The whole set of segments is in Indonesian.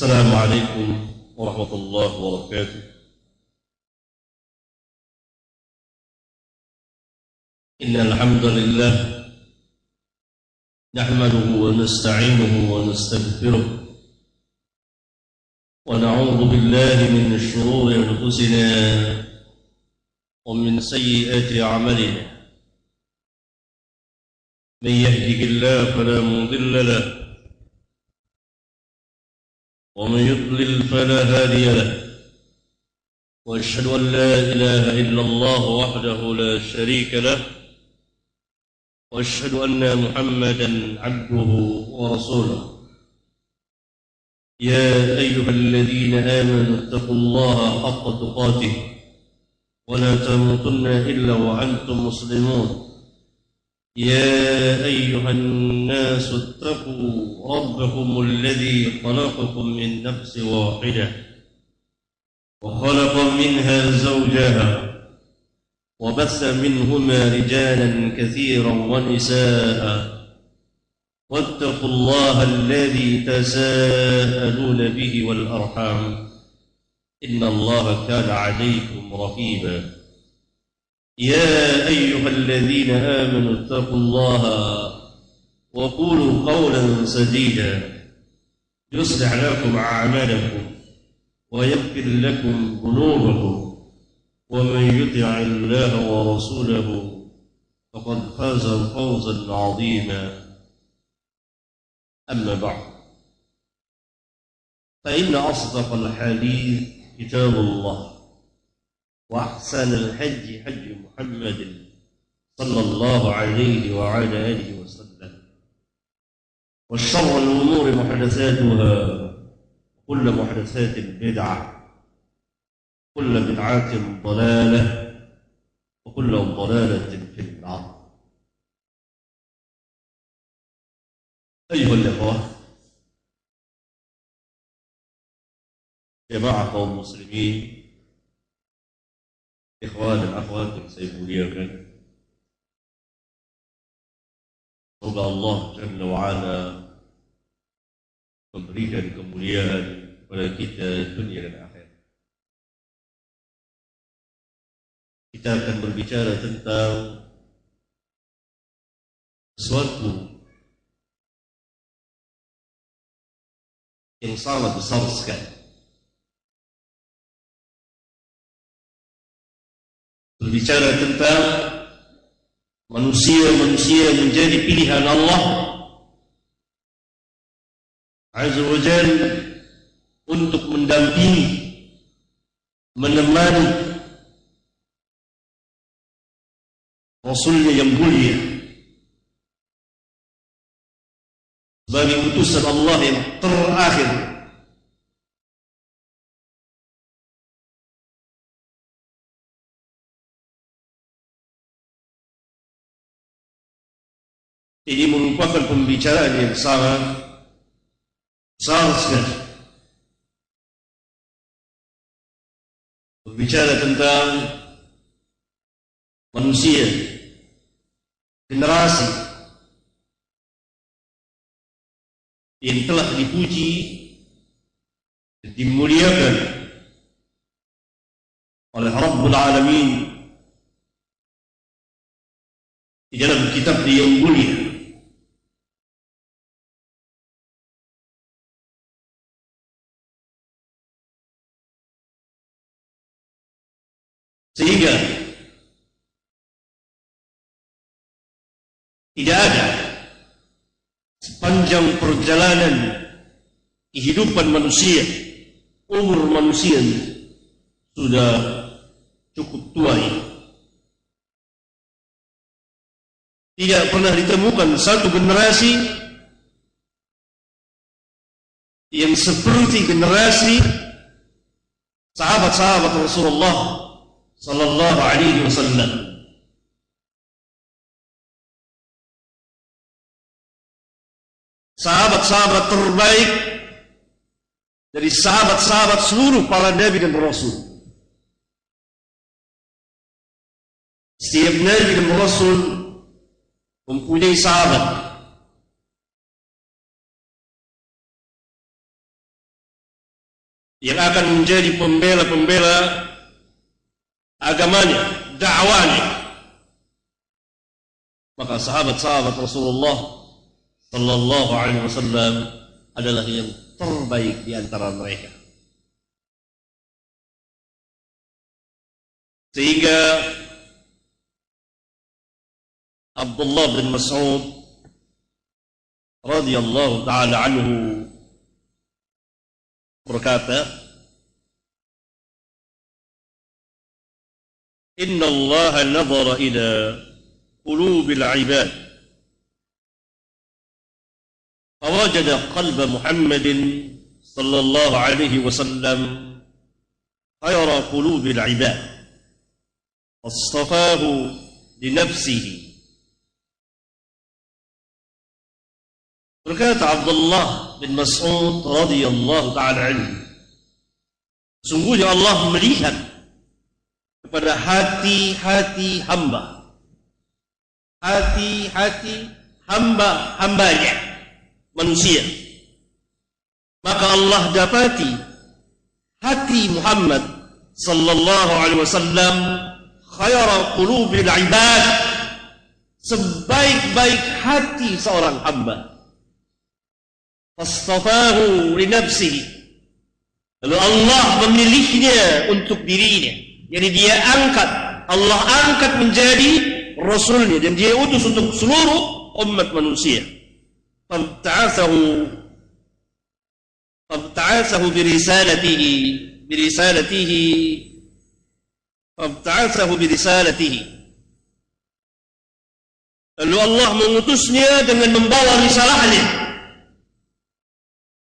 السلام عليكم ورحمة الله وبركاته. إن الحمد لله نحمده ونستعينه ونستغفره ونعوذ بالله من شرور أنفسنا ومن سيئات أعمالنا. من يهده الله فلا مضل له ومن يضلل فلا هادي له، وأشهد أن لا إله إلا الله وحده لا شريك له، وأشهد أن محمدا عبده ورسوله. يا أيها الذين آمنوا اتقوا الله حق تقاته ولا تموتن إلا وأنتم مسلمون. يا أيها الناس اتقوا ربكم الذي خلقكم من نفس واحدة وخلق منها زوجها وبث منهما رجالا كثيرا ونساء، واتقوا الله الذي تساءلون به والأرحام إن الله كان عليكم رقيبا. يا أيها الذين آمنوا اتقوا الله وقولوا قولا سديدا يصلح لكم أعمالكم ويغفر لكم ذنوبكم، ومن يطع الله ورسوله فقد فاز فوزا عظيما. أما بعد، فإن أصدق الحديث كتاب الله، وأحسن الحج حج محمد صلى الله عليه وعلى آله وسلم، وشر الأمور محدثاتها، وكل محدثات بدعة، كل بدعة ضلالة، وكل ضلالة في النار. أيها الأخوة جماعة قوم المسلمين، ikhwan dan akhwat yang saya muliakan, semoga Allah Jalla wa'ala memberikan kemuliaan kepada kita dunia dan akhirat. Kita akan berbicara tentang sesuatu yang sangat besar sekali. Berbicara tentang manusia menjadi pilihan Allah Azza wa Jalla untuk mendampingi, menemani Rasulnya yang mulia sebagai utusan Allah yang terakhir. Ini merupakan pembicaraan yang sangat besar sekali. Berbicara tentang manusia, generasi yang telah dipuji dan dimuliakan oleh Rabbul Alamin di dalam kitab yang mulia. Sehingga tidak ada sepanjang perjalanan kehidupan manusia, umur manusia sudah cukup tua ini, tidak pernah ditemukan satu generasi yang seperti generasi sahabat-sahabat Rasulullah sallallahu alaihi wasallam. Sahabat-sahabat terbaik dari sahabat-sahabat seluruh para nabi dan rasul. Setiap nabi dan rasul mempunyai sahabat. yang akan menjadi pembela-pembela agamanya, dakwahnya. Maka sahabat-sahabat Rasulullah sallallahu alaihi wasallam adalah yang terbaik di antara mereka. Sehingga Abdullah bin Mas'ud radhiyallahu taala anhu berkata, "Inna Allah nazara ila qulubil 'ibad fawajada qalba Muhammadin sallallahu alaihi wasallam khayra qulubil 'ibad wastafahu li nafsihi." Berkata Abdullah bin Mas'ud radhiyallahu ta'ala anhu, sungguhnya Allah melihat kepada hati-hati hamba, hati-hati hamba-hambanya, manusia. Maka Allah dapati hati Muhammad sallallahu alaihi wasallam khayra qulubil ibad, sebaik-baik hati seorang hamba. Fastafahu li nafsihi, lalu Allah memilihnya untuk dirinya. Jadi dia angkat, Allah angkat menjadi Rasulnya, dan dia utus untuk seluruh umat manusia. Fabta'athahu birisalatihi. Lalu Allah mengutusnya dengan membawa risalahnya.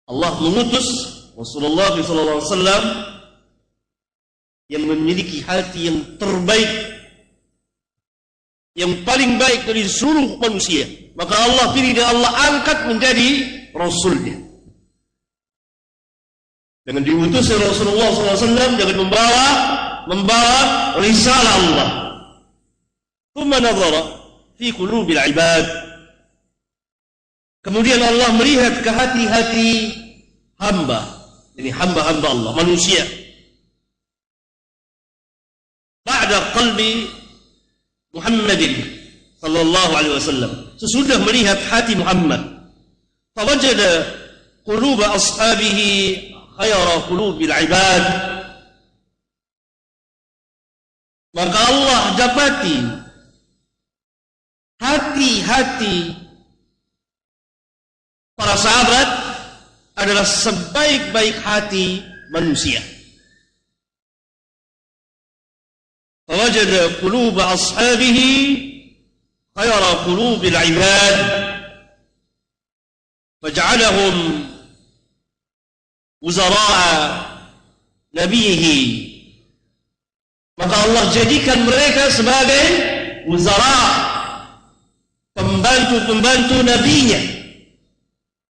Allah mengutus Rasulullah SAW yang memiliki hati yang terbaik, yang paling baik dari seluruh manusia. Maka Allah pilih dan Allah angkat menjadi Rasulnya. Dengan diutusnya Rasulullah SAW dengan membawa risalah Allah. Thumma nazara fi qulubil ibad. Kemudian Allah melihat ke hati-hati hamba, ini hamba-hamba Allah, manusia. Ba'da qalbi Muhammadin sallallahu alaihi wasallam, sesudah melihat hati Muhammad, fawajada quluba ashabihi khayra qulubil ibad. Maka Allah dapati hati-hati para sahabat adalah sebaik-baik hati manusia. Fawajada quluba ashabihi khayra qulubil ibad faj'alahum wuzara'a nabiyhi. Maka Allah jadikan mereka sebagai wuzara, pembantu-pembantu nabinya,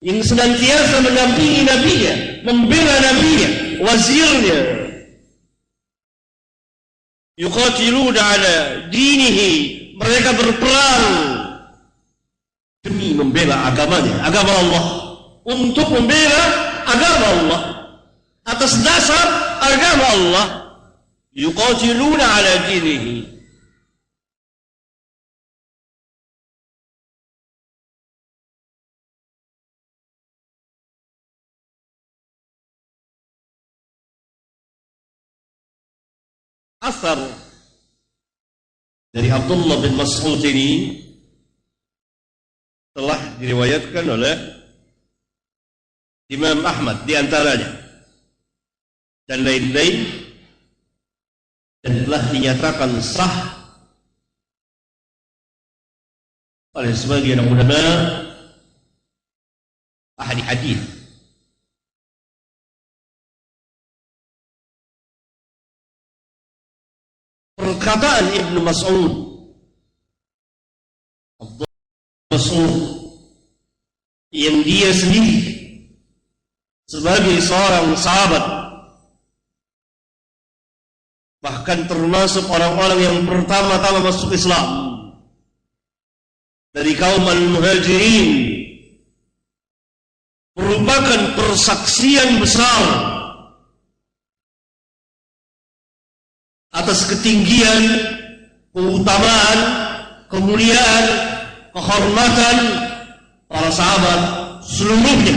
yang senantiasa mendampingi nabinya, membela nabinya, wazirnya. Yuqatiluna ala dinihi, mereka berperang demi membela agamanya, agama Allah, untuk membela agama Allah, atas dasar agama Allah. Yuqatiluna ala dinihi. Asar dari Abdullah bin Mas'ud ini telah diriwayatkan oleh Imam Ahmad di antaranya dan lain-lain, dan telah dinyatakan sah oleh sebagian ulama ahli hadis. Perkataan Ibnu Mas'ud, yang dia sendiri sebagai seorang sahabat, bahkan termasuk orang-orang yang pertama-tama masuk Islam dari kaum al-muhajirin, merupakan persaksian besar atas ketinggian, keutamaan, kemuliaan, kehormatan para sahabat seluruhnya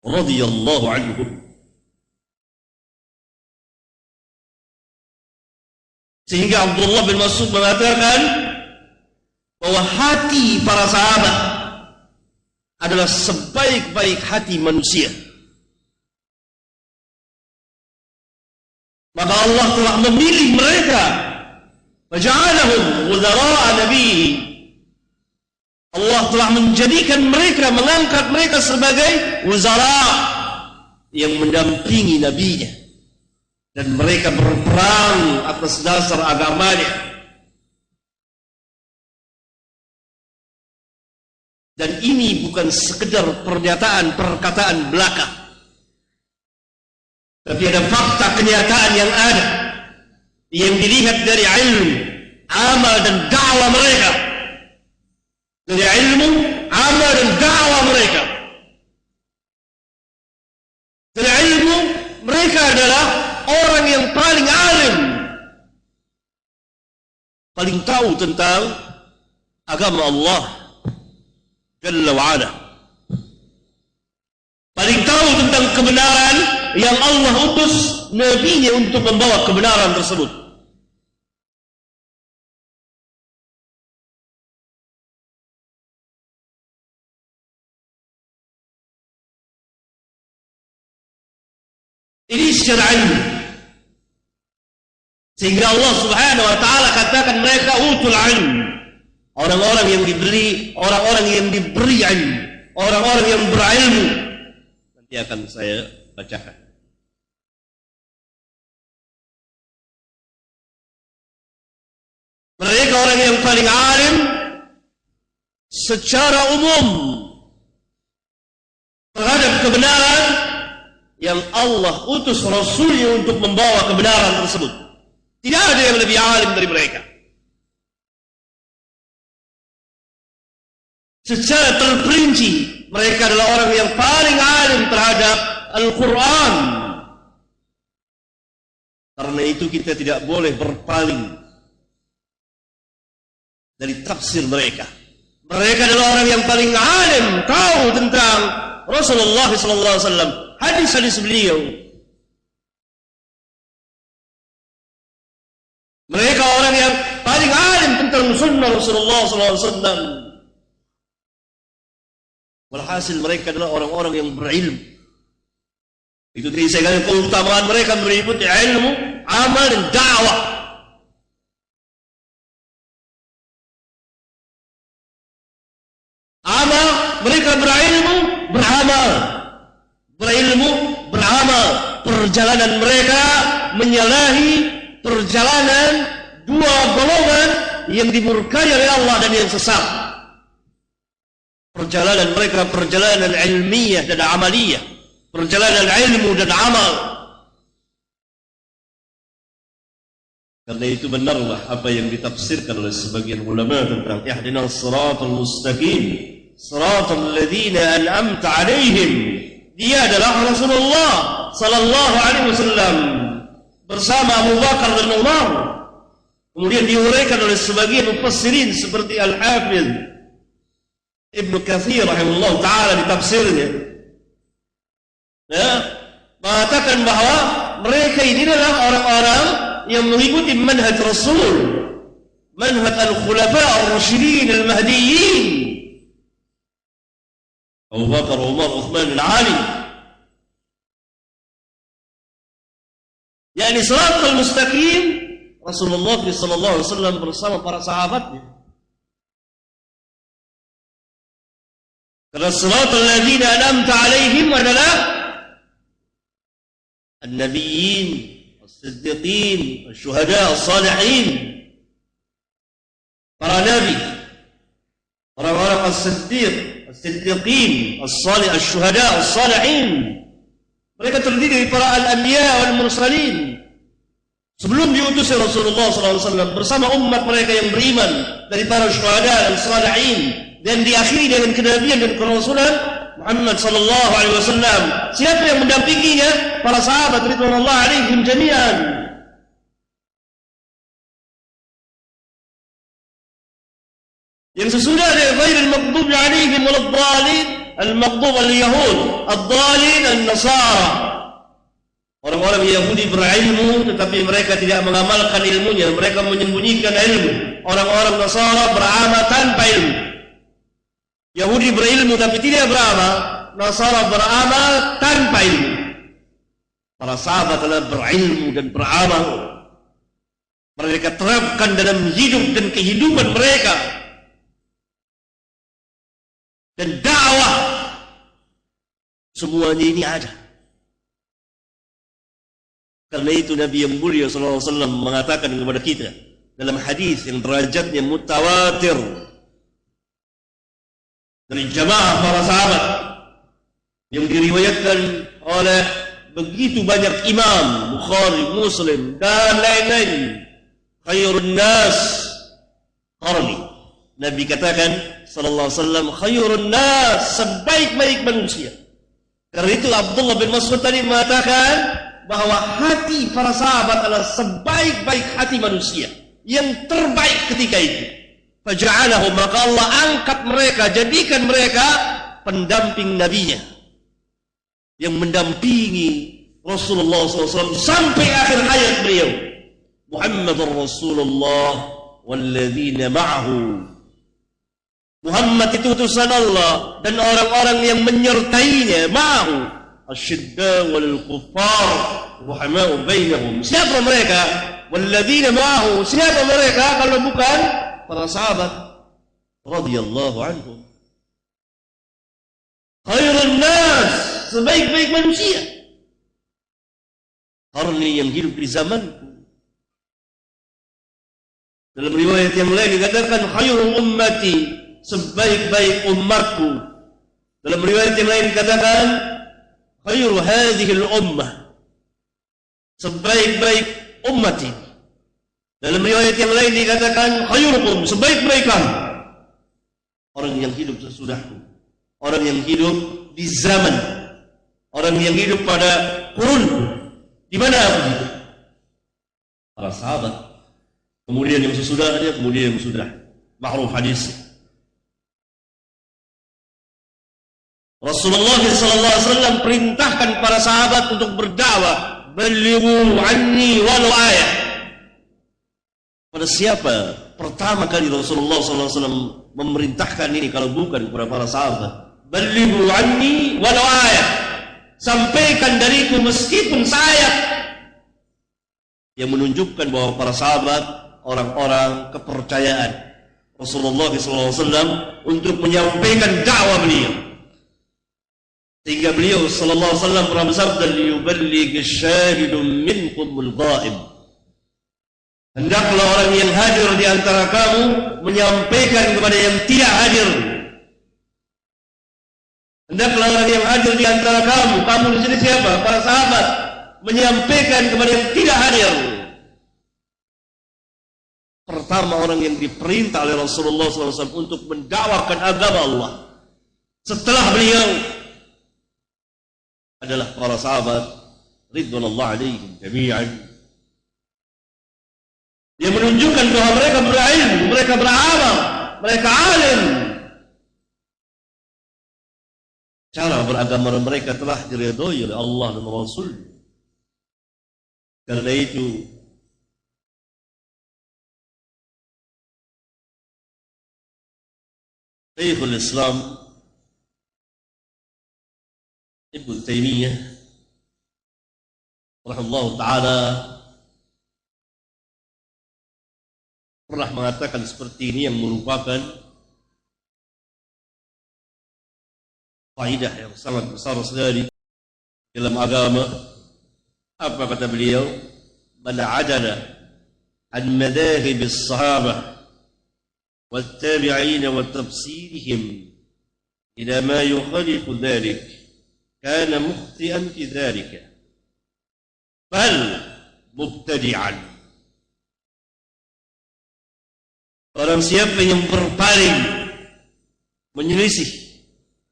radhiyallahu anhum. Sehingga Abdullah bin Mas'ud mengatakan bahwa hati para sahabat adalah sebaik-baik hati manusia. Maka Allah telah memilih mereka, faja'alahum wuzara'a nabiyhi. Allah telah menjadikan mereka, mengangkat mereka sebagai wuzara yang mendampingi nabinya, dan mereka berperang atas dasar agamanya. Dan ini bukan sekedar pernyataan, perkataan belaka, tapi ada fakta kenyataan yang ada, yang dilihat dari ilmu, amal dan dakwah mereka. Dari ilmu, amal dan dakwah mereka. Dari ilmu, mereka adalah orang yang paling alim, paling tahu tentang agama Allah Jalla wa'ala, paling tahu tentang kebenaran yang Allah utus nabinya untuk membawa kebenaran tersebut. Ini secara ilmu. Sehingga Allah Subhanahu wa taala katakan mereka utul ilm. Orang-orang yang diberi, orang-orang yang diberi ilmu, orang-orang yang berilmu. Nanti akan saya bacakan. Mereka orang yang paling alim secara umum terhadap kebenaran yang Allah utus Rasulnya untuk membawa kebenaran tersebut. Tidak ada yang lebih alim dari mereka. Secara terperinci, mereka adalah orang yang paling alim terhadap Al-Quran. Karena itu kita tidak boleh berpaling dari tafsir mereka. Mereka adalah orang yang paling alim, tahu tentang Rasulullah SAW, hadis-hadis beliau. Mereka orang yang paling alim tentang sunnah Rasulullah SAW. Walhasil mereka adalah orang-orang yang berilmu. Itu tadi saya katakan keutamaan mereka meliputi ilmu, amal dan dakwah. Amal, mereka berilmu, beramal. Berilmu, beramal. Perjalanan mereka menyalahi perjalanan dua golongan yang dimurkai oleh Allah dan yang sesat. Perjalanan mereka perjalanan ilmiah dan amaliyah, perjalanan ilmu dan amal. Karena itu benarlah apa yang ditafsirkan oleh sebagian ulama tentang ihdinas siratal mustaqim, siratal ladzina an'amta 'alaihim. Dia adalah Rasulullah sallallahu alaihi wasallam bersama Abu Bakar dan Umar. Kemudian diuraikan oleh sebagian mufassirin seperti Al-Hafiz Ibnu Katsir rahimahullah ta'ala di tafsirnya, mengatakan bahwa mereka ini adalah orang-orang yang mengikuti manhaj Rasul, manhaj al-khulafa ar-rasyidin al-mahdiyyin, Abu Bakar, Umar, Uthman dan Ali. yakni siratal mustaqim Rasulullah sallallahu alaihi wasallam bersama para sahabatnya. Karena siratal ladzina an'amta 'alaihim adalah an-nabiyyin, as-siddiqin, asy-syuhada, as-salihin. Para nabi, orang-orang as-siddiq, as-siddiqin, as-salih, asy-syuhada, as-salihin. Mereka terdiri dari para al-anbiya wal mursalin. Sebelum diutus Rasulullah SAW bersama umat mereka yang beriman dari para syuhada dan salihin, dan diakhiri dengan kenabian dan kerasulan Muhammad sallallahu alaihi wasallam. Siapa yang mendampinginya? Para sahabat ridwanullah alaihim jami'an. Yang sesudah dari ghairil maghdubi alaihim waladdallin, al-maghdub al-yahud, ad-dallin an-nasara. Orang-orang Yahudi berilmu tetapi mereka tidak mengamalkan ilmunya, mereka menyembunyikan ilmu. Orang-orang Nasara beramal tanpa ilmu. Yahudi berilmu tapi tidak beramal, Nasara beramal tanpa ilmu. Para sahabat adalah berilmu dan beramal. Mereka terapkan dalam hidup dan kehidupan mereka. Dan dakwah semuanya ini ada. Karena itu Nabi yang mulia sallallahu alaihi wasallam mengatakan kepada kita dalam hadis yang derajatnya mutawatir dari jamaah para sahabat yang diriwayatkan oleh begitu banyak imam, Bukhari, Muslim dan lain-lain. Khairun nas qarni. Nabi katakan sallallahu alaihi wasallam, khairun nas, sebaik-baik manusia. Karena itu Abdullah bin Mas'ud tadi mengatakan bahwa hati para sahabat adalah sebaik-baik hati manusia, yang terbaik ketika itu. Faja'alahum, maka Allah angkat mereka, jadikan mereka pendamping nabinya yang mendampingi Rasulullah SAW sampai akhir hayat beliau. Muhammadur Rasulullah walladzina ma'ahu. Muhammad itu utusan Allah dan orang-orang yang menyertainya, ma'ahu asyidda wal kuffar ruhama'u bainahum. Siapa mereka? Walladzina ma'ahu, siapa mereka kalau bukan para sahabat radhiyallahu anhum. Khairun nas, sebaik-baik manusia. Qarni, yang hidup di zamanku. Dalam riwayat yang lain dikatakan khairul ummati, sebaik-baik umatku. Dalam riwayat yang lain dikatakan khairu hadhil ummah, sebaik-baik umat ini. Dalam riwayat yang lain dikatakan khairukum, sebaik-baik kamu. Orang yang hidup sesudahku, orang yang hidup di zaman, orang yang hidup pada kurunku. Di mana aku hidup? Para sahabat. Kemudian yang sesudahnya, kemudian yang sudah. Ma'ruf hadis. Rasulullah SAW perintahkan para sahabat untuk berdakwah. Balighu anni walau ayat. Pada siapa pertama kali Rasulullah SAW memerintahkan ini kalau bukan kepada para sahabat? Balighu anni walau ayat. Sampaikan dariku meskipun sayap. Yang menunjukkan bahwa para sahabat orang-orang kepercayaan Rasulullah SAW untuk menyampaikan dakwah beliau. Sehingga beliau sallallahu alaihi wasallam pernah bersabda, liyuballigh asy-syahidu minkumul ghaib. Hendaklah orang yang hadir di antara kamu menyampaikan kepada yang tidak hadir. Hendaklah orang yang hadir di antara kamu di sini siapa? Para sahabat, menyampaikan kepada yang tidak hadir. Pertama orang yang diperintah oleh Rasulullah SAW untuk mendakwakan agama Allah setelah beliau adalah para sahabat ridwanullah alaihim jami'an, yang menunjukkan bahwa mereka berilmu, mereka beramal, mereka alim. Cara beragama mereka telah diridhoi oleh Allah dan Rasul. Karena itu Syekhul Islam Ibnu Taimiyah rahimahullah ta'ala pernah mengatakan seperti ini, yang merupakan faedah yang sangat besar sekali dalam agama. Apa kata beliau? Man adala an madahib as-sahabah wat tabi'in wa tafsirihim ila ma yukhalifu dhalik kana mukhti'an fi dhalika bal mubtadi'an. Orang siapa yang berpaling, menyelisih,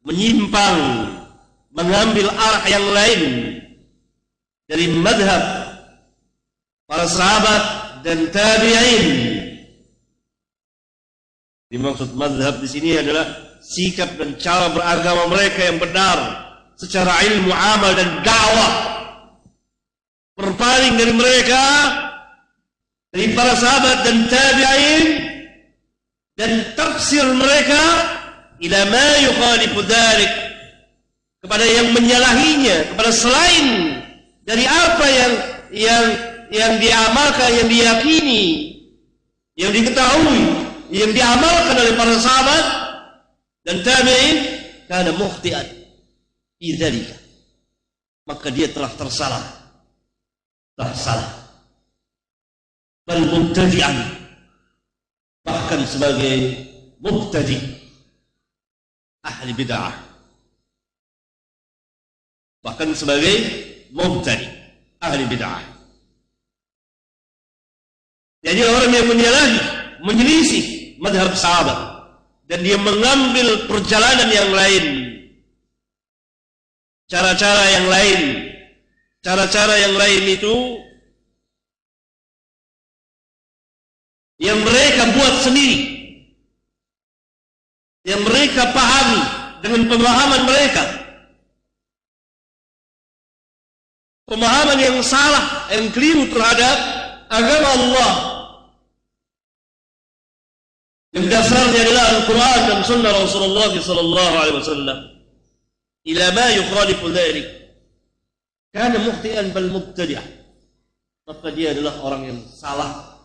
menyimpang, mengambil arah yang lain dari madhab para sahabat dan tabi'in, Dimaksud mazhab di sini adalah sikap dan cara beragama mereka yang benar secara ilmu, amal dan dakwah. Berpaling dari mereka, dari para sahabat dan tabi'in, dan tafsir mereka ila ma yukhalifu dzalik, kepada yang menyalahinya, kepada selain dari apa yang diamalkan, yang diyakini, yang diketahui, yang diamalkan oleh para sahabat dan tabi'in, kana mukhti'an fi dzalika, maka dia telah tersalah, bal mubtadi'an, bahkan sebagai mubtadi', ahli bid'ah, bahkan sebagai mubtadi', ahli bid'ah. Jadi orang yang menyalahi, menyelisih mazhab sahabat, dan dia mengambil perjalanan yang lain, cara-cara yang lain, itu yang mereka buat sendiri, yang mereka pahami dengan pemahaman mereka, pemahaman yang salah, yang keliru terhadap agama Allah, yang dasarnya adalah Al-Quran dan Sunnah Rasulullah sallallahu alaihi wasallam. Ila ma yukhalifu dzalik, kana mukhti'an bal mubtadi', maka dia adalah orang yang salah,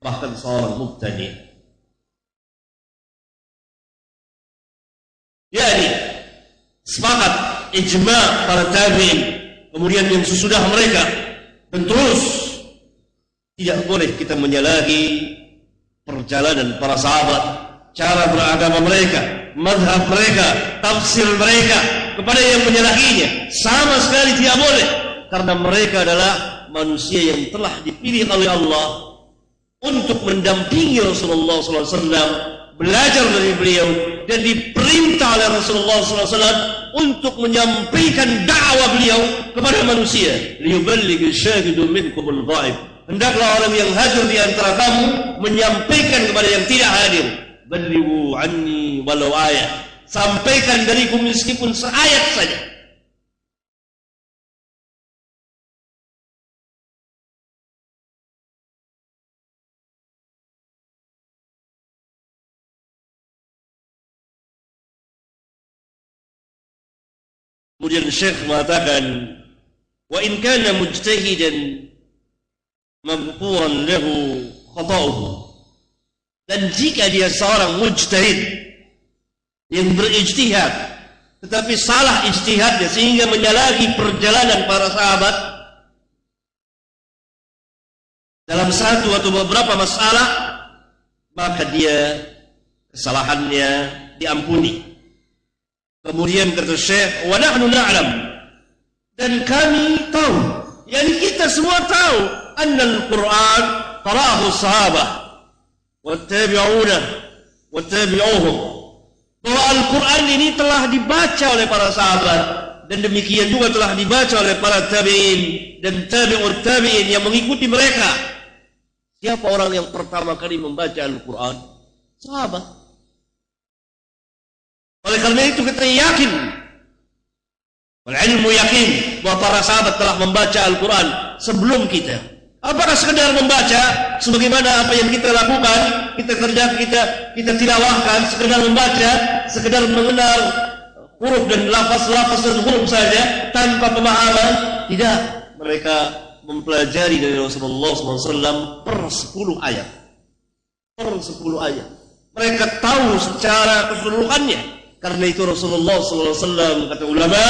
bahkan seorang mubtadi'. Yani sepakat ijma' para tabi'in, kemudian yang sesudah mereka, dan terus tidak boleh kita menyalahi perjalanan para sahabat, cara beragama mereka, mazhab mereka, tafsir mereka kepada yang menyalahinya, sama sekali tidak boleh, karena mereka adalah manusia yang telah dipilih oleh Allah untuk mendampingi Rasulullah SAW, belajar dari beliau, dan diperintah oleh Rasulullah SAW untuk menyampaikan dakwah beliau kepada manusia. Liyuballighi syahidu minkumul ghaib, hendaklah orang yang hadir di antara kamu menyampaikan kepada yang tidak hadir. Ballighu anni walau ayat, sampaikan dariku meskipun seayat saja. Kemudian Syekh mengatakan, wa in kana mujtahidan maghfuran lahu khata'uhu, dan jika dia seorang mujtahid yang berijtihad tetapi salah ijtihadnya sehingga menyalahi perjalanan para sahabat dalam satu atau beberapa masalah, maka dia kesalahannya diampuni. Kemudian kata Syekh, wa nahnu na'lam, dan kami tahu, yakni kita semua tahu, annal Qur'an qara'ahu sahabah wattabi'una wattabi'uhum, bahwa Al-Quran ini telah dibaca oleh para sahabat, dan demikian juga telah dibaca oleh para tabi'in dan tabi'ut tabi'in yang mengikuti mereka. Siapa orang yang pertama kali membaca Al-Quran? Sahabat. Oleh karena itu kita yakin, wal ilmu yakin, bahwa para sahabat telah membaca Al-Quran sebelum kita. Apakah sekedar membaca sebagaimana apa yang kita lakukan, kita kerjakan, kita tilawahkan, sekedar membaca, sekedar mengenal huruf dan lafaz-lafaz dan huruf saja tanpa pemahaman? Tidak, mereka mempelajari dari Rasulullah SAW per 10 ayat. Per 10 ayat. Mereka tahu secara keseluruhannya. Karena itu Rasulullah SAW, kata ulama,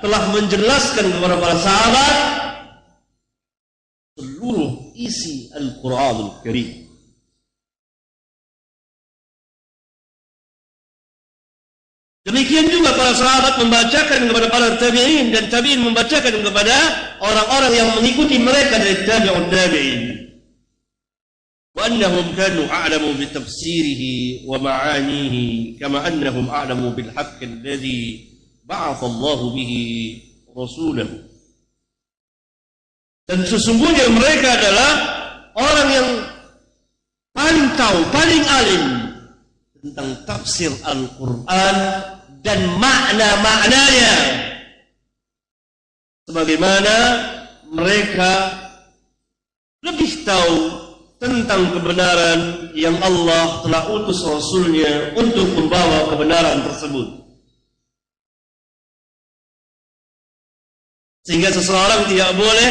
telah menjelaskan kepada para sahabat seluruh isi Al-Quranul Karim. Demikian juga para sahabat membacakan kepada para tabi'in, dan tabi'in membacakan kepada orang-orang yang mengikuti mereka dari tabi'un tabi'in. وأنهم كانوا أعلموا بتفسيره ومعانيه كما أنهم أعلموا بالحق الذي بعث الله به رسوله. Dan sesungguhnya mereka adalah orang yang paling tahu, paling alim tentang tafsir Al-Quran dan makna-maknanya, sebagaimana mereka lebih tahu tentang kebenaran yang Allah telah utus Rasulnya untuk membawa kebenaran tersebut. Sehingga seseorang tidak boleh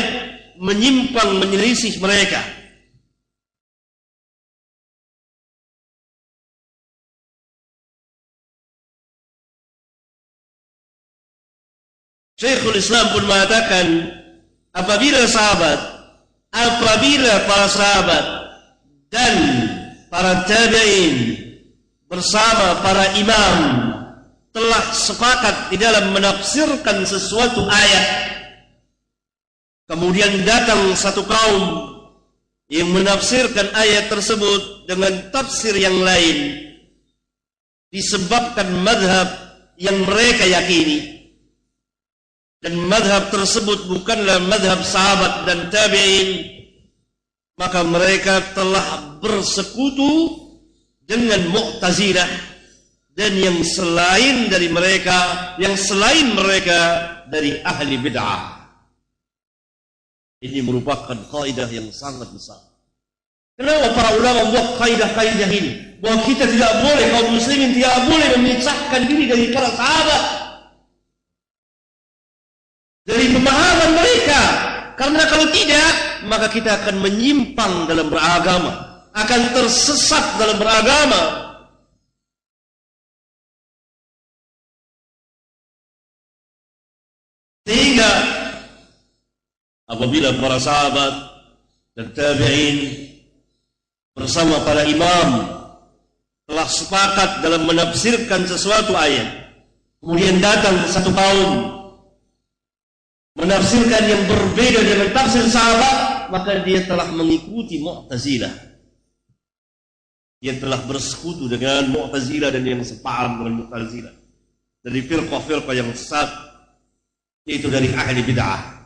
menyimpang menyelisih mereka. Syekhul Islam pun mengatakan, apabila para sahabat dan para tabi'in bersama para imam telah sepakat di dalam menafsirkan sesuatu ayat, kemudian datang satu kaum yang menafsirkan ayat tersebut dengan tafsir yang lain, disebabkan madhab yang mereka yakini, dan madhab tersebut bukanlah madhab sahabat dan tabi'in, maka mereka telah bersekutu dengan Mu'tazilah dan yang selain mereka dari ahli bid'ah. Ini merupakan kaidah yang sangat besar. Kenapa para ulama membuat kaidah-kaidah ini? Bahwa kita tidak boleh, kaum muslimin tidak boleh memisahkan diri dari para sahabat, dari pemahaman mereka. Karena kalau tidak, maka kita akan menyimpang dalam beragama, akan tersesat dalam beragama. Sehingga apabila para sahabat dan tabi'in bersama para imam telah sepakat dalam menafsirkan sesuatu ayat, kemudian datang satu kaum menafsirkan yang berbeda dengan tafsir sahabat, maka dia telah mengikuti Mu'tazilah. Dia telah bersekutu dengan Mu'tazilah dan yang sepaham dengan Mu'tazilah, dari firqah-firqah yang sesat, yaitu dari ahli bid'ah.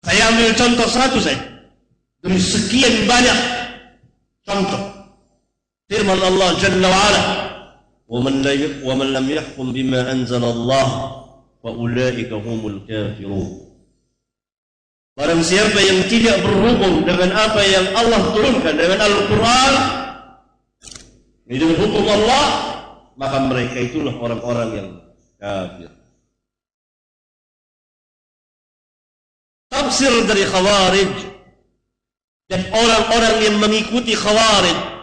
Saya ambil contoh satu saja dari sekian banyak contoh firman Allah Jalla wa'ala, وَمَنْ لَمْ يَحْكُمْ بِمَا أَنْزَلَ اللَّهُ فَأُولَئِكَ هُمُ الْكَافِرُونَ. Barang siapa yang tidak berhukum dengan apa yang Allah turunkan, dengan Al-Quran, dengan hukum Allah, maka mereka itulah orang-orang yang kafir. Tafsir dari Khawarij dan orang-orang yang mengikuti Khawarij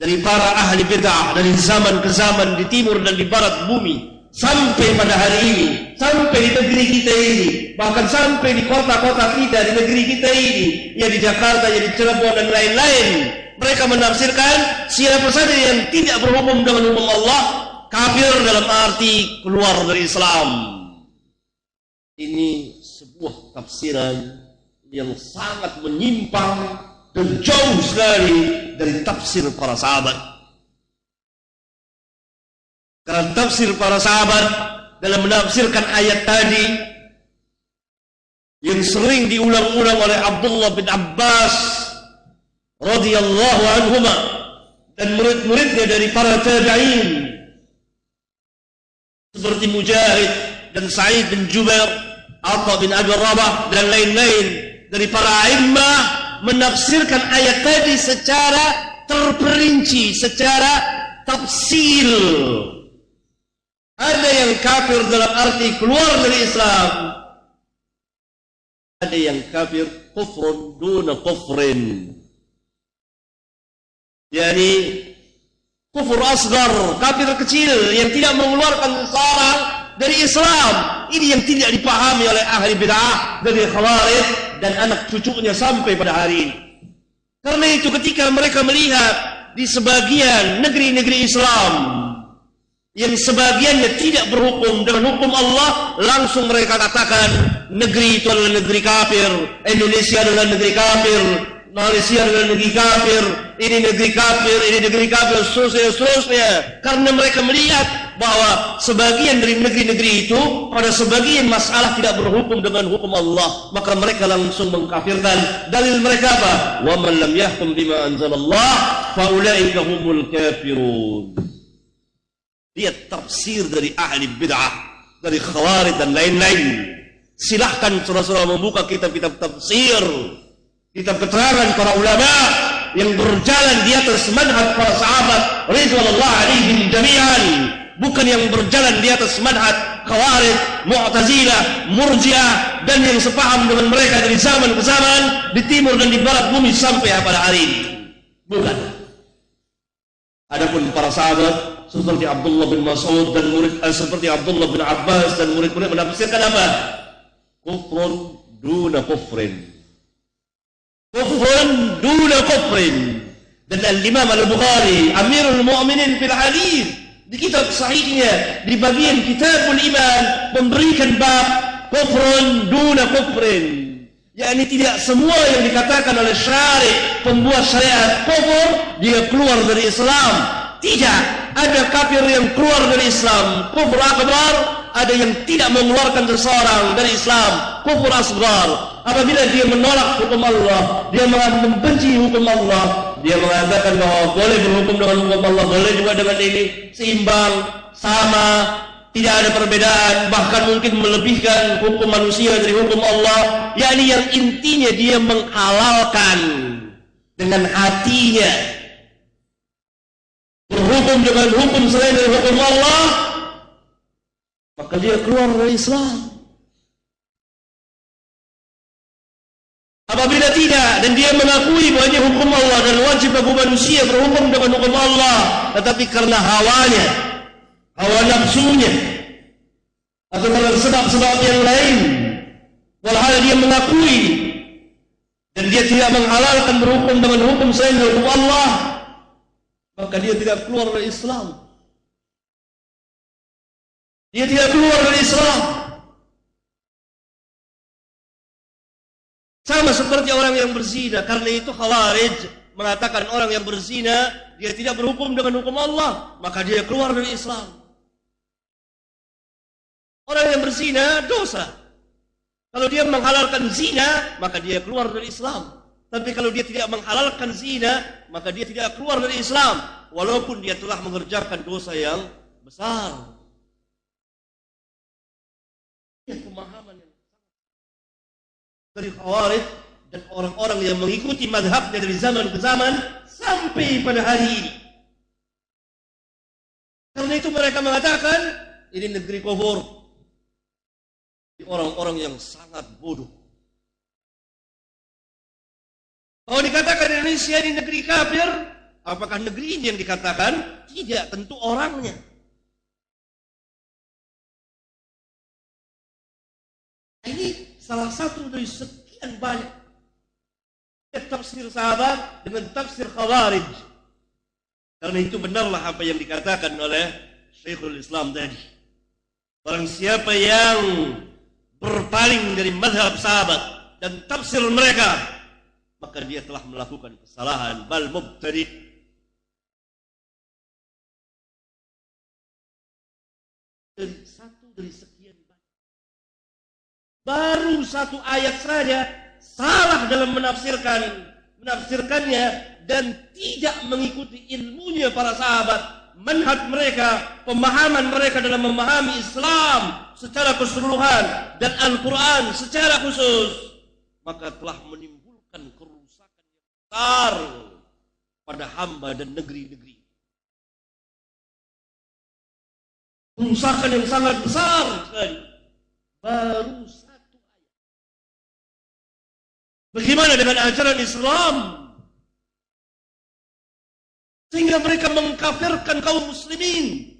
dari para ahli bid'ah dari zaman ke zaman, di timur dan di barat bumi, sampai pada hari ini, sampai di negeri kita ini, bahkan sampai di kota-kota kita, di negeri kita ini, ya di Jakarta, ya di Cirebon dan lain-lain. Mereka menafsirkan siapa saja yang tidak berhukum dengan hukum Allah kafir, dalam arti keluar dari Islam. Ini sebuah tafsiran yang sangat menyimpang dan jauh sekali dari tafsir para sahabat. Karena tafsir para sahabat dalam menafsirkan ayat tadi yang sering diulang-ulang oleh Abdullah bin Abbas radhiyallahu anhuma dan murid-muridnya dari para tabi'in seperti Mujahid dan Sa'id bin Jubair, Atha bin Abi Rabah dan lain-lain dari para a'immah, menafsirkan ayat tadi secara terperinci, secara tafsil. Ada yang kafir dalam arti keluar dari Islam, ada yang kafir kufrun duna kufrin, yakni kufur asgar, kafir kecil yang tidak mengeluarkan seseorang dari Islam. Ini yang tidak dipahami oleh ahli bid'ah dari Khawarij dan anak cucunya sampai pada hari ini. Karena itu ketika mereka melihat di sebagian negeri-negeri Islam yang sebagiannya tidak berhukum dengan hukum Allah, langsung mereka katakan negeri itu adalah negeri kafir, Indonesia adalah negeri kafir, Malaysia adalah negeri kafir, ini negeri kafir, ini negeri kafir, seterusnya. Karena mereka melihat bahwa sebagian dari negeri-negeri itu pada sebagian masalah tidak berhukum dengan hukum Allah, maka mereka langsung mengkafirkan. Dalil mereka apa? Wa man lam yahkum bima anzalallah fa ulaika humul kafirun. Lihat tafsir dari ahli bid'ah, dari khawarij dan lain-lain. Silahkan saudara-saudara membuka kitab-kitab tafsir, kitab keterangan para ulama yang berjalan di atas manhaj para sahabat ridwanullah alaihim jami'an, bukan yang berjalan di atas manhaj khawarij, mu'tazilah, murji'ah dan yang sepaham dengan mereka dari zaman ke zaman, di timur dan di barat bumi sampai pada hari ini. Bukan. Adapun para sahabat seperti Abdullah bin Mas'ud dan seperti Abdullah bin Abbas dan murid-murid menafsirkan apa? Kufrun duna kufrin. Kufrun duna kufrin. Dan Al-Imam Al-Bukhari Amirul Mu'minin fil hadis di kitab sahihnya di bagian Kitabul Iman memberikan bab kufrun duna kufrin, yakni tidak semua yang dikatakan oleh syari' pembuat syariat kufur dia keluar dari Islam. Tidak, ada kafir yang keluar dari Islam kufur akbar, ada yang tidak mengeluarkan seseorang dari Islam kufur asghar. Apabila dia menolak hukum Allah, dia membenci hukum Allah, dia mengatakan bahwa boleh berhukum dengan hukum Allah, boleh juga dengan ini, seimbang, sama, tidak ada perbedaan, bahkan mungkin melebihkan hukum manusia dari hukum Allah, yakni yang intinya dia menghalalkan dengan hatinya, berhukum dengan hukum selain dari hukum Allah, maka dia keluar dari Islam. Apabila tidak dan dia mengakui bahwa ini hukum Allah dan wajib bagi manusia berhukum dengan hukum Allah, tetapi karena hawanya, hawa nafsunya, atau karena sebab-sebab yang lain, walhal dia mengakui dan dia tidak menghalalkan berhukum dengan hukum selain dari hukum Allah, maka dia tidak keluar dari Islam. Dia tidak keluar dari Islam. Sama seperti orang yang berzina. Karena itu Khawarij mengatakan orang yang berzina dia tidak berhukum dengan hukum Allah, maka dia keluar dari Islam. Orang yang berzina dosa. Kalau dia menghalalkan zina, maka dia keluar dari Islam. Tapi kalau dia tidak menghalalkan zina, maka dia tidak keluar dari Islam, walaupun dia telah mengerjakan dosa yang besar. Ini pemahaman yang dari Khawarij dan orang-orang yang mengikuti mazhabnya dari zaman ke zaman sampai pada hari ini. Karena itu mereka mengatakan ini negeri kufur. Orang-orang yang sangat bodoh. Kalau dikatakan Indonesia ini negeri kafir, apakah negeri ini yang dikatakan? Tidak, tentu orangnya. Ini salah satu dari sekian banyak tafsir sahabat dengan tafsir Khawarij. Karena itu benarlah apa yang dikatakan oleh Syekhul Islam tadi. Barang siapa yang berpaling dari mazhab sahabat dan tafsir mereka, maka dia telah melakukan kesalahan, bal mubtadi'. Satu dari sekian banyak. Baru satu ayat saja salah dalam menafsirkannya dan tidak mengikuti ilmunya para sahabat, manhaj mereka, pemahaman mereka dalam memahami Islam secara keseluruhan dan Al-Quran secara khusus, maka telah menimbulkan kerusakan yang besar pada hamba dan negeri-negeri. Kerusakan yang sangat besar sekali. Baru satu ayat. Bagaimana dengan ajaran Islam? Sehingga mereka mengkafirkan kaum muslimin.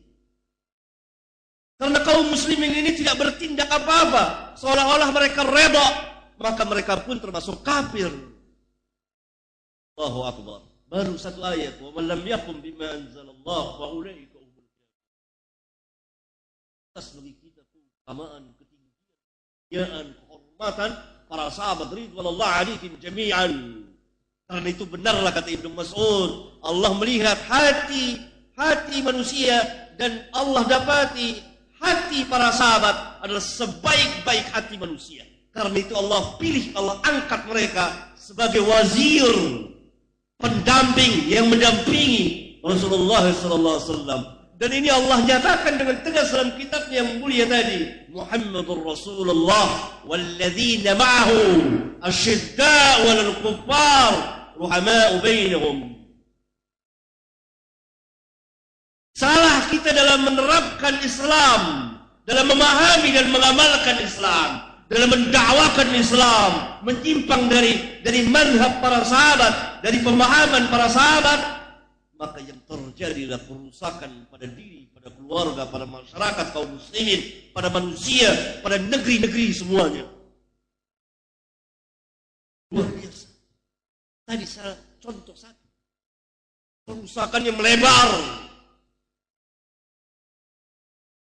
Karena kaum muslimin ini tidak bertindak apa-apa, seolah-olah mereka reda, maka mereka pun termasuk kafir. Allahu Akbar. Baru satu ayat. Wa man lam yakum bima anzalallah fa ulaika humul kafirun. Atas bagi kita keutamaan, ketinggian, kehormatan para sahabat ridwanullah alaihim jami'an. Karena itu benarlah kata Ibnu Mas'ud, Allah melihat hati manusia dan Allah dapati hati para sahabat adalah sebaik-baik hati manusia. Karena itu Allah pilih, Allah angkat mereka sebagai wazir, pendamping yang mendampingi Rasulullah SAW. Dan ini Allah nyatakan dengan tegas dalam kitabnya yang mulia tadi, Muhammadur Rasulullah walladzina ma'ahu asyidda'u 'alal kuffar ruhama'u bainahum. Salah kita dalam menerapkan Islam, dalam memahami dan mengamalkan Islam, dalam mendakwakan Islam, menyimpang dari manhaj para sahabat, dari pemahaman para sahabat, maka yang terjadi adalah kerusakan pada diri, pada keluarga, pada masyarakat kaum muslimin, pada manusia, pada negeri-negeri semuanya. Luar biasa. Tadi saya contoh satu. Kerusakan yang melebar.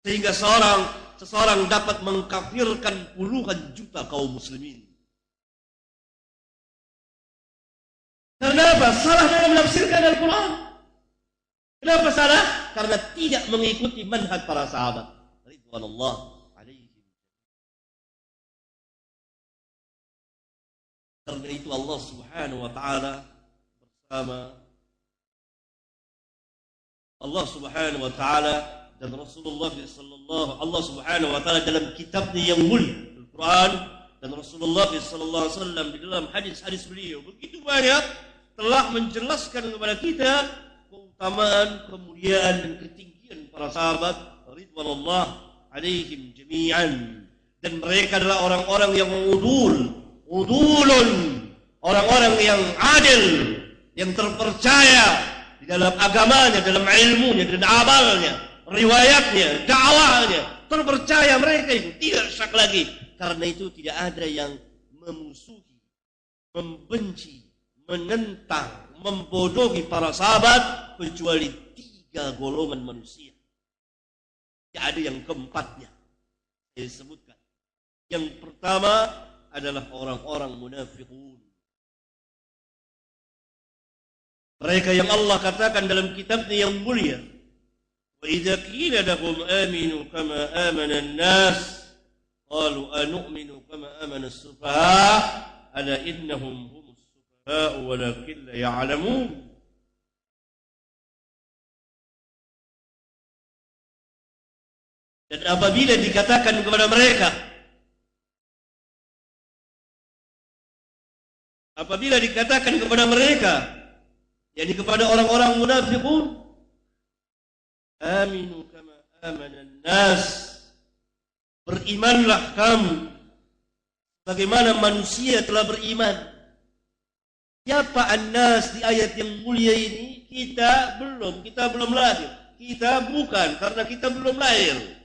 Sehingga seseorang dapat mengkafirkan puluhan juta kaum muslimin. Kenapa? Salah dalam menafsirkan Al-Quran. Kenapa salah? Karena tidak mengikuti manhaj para sahabat. Ridwanullah alaihim. Karena itu Allah Subhanahu wa taala bersama Allah Subhanahu wa taala dan Rasulullah sallallahu Allah Subhanahu wa taala dalam kitabnya yang mulia Al-Quran, dan Rasulullah sallallahu alaihi wasallam di dalam hadis-hadis beliau begitu banyak telah menjelaskan kepada kita keutamaan, kemuliaan dan ketinggian para sahabat ridwanullah alaihim jami'an. Dan mereka adalah orang-orang yang udulun, orang-orang yang adil, yang terpercaya di dalam agamanya, dalam ilmunya dan amalnya, riwayatnya, dakwahnya, terpercaya mereka itu, tidak syak lagi. Karena itu tidak ada yang memusuhi, membenci, menentang, membodohi para sahabat kecuali 3 golongan manusia. Tidak ada yang keempatnya saya sebutkan. Yang pertama adalah orang-orang munafiqun. Mereka yang Allah katakan dalam kitabnya yang mulia, وَإِذَا قِيلَ لَهُمْ آمِنُوا كَمَا آمَنَ النَّاسِ قَالُوا أَنُؤْمِنُ كَمَا آمَنَ السُّفَهَاءُ أَلَا إِنَّهُمْ هُمُ السُّفَهَاءُ وَلَكِنْ لَا يَعْلَمُونَ. Dan apabila dikatakan kepada mereka, yakni kepada orang-orang munafiqun, aminu kama amanan nas, berimanlah kamu bagaimana manusia telah beriman. Siapa an-nas di ayat yang mulia ini? Kita belum lahir. Kita bukan, karena kita belum lahir.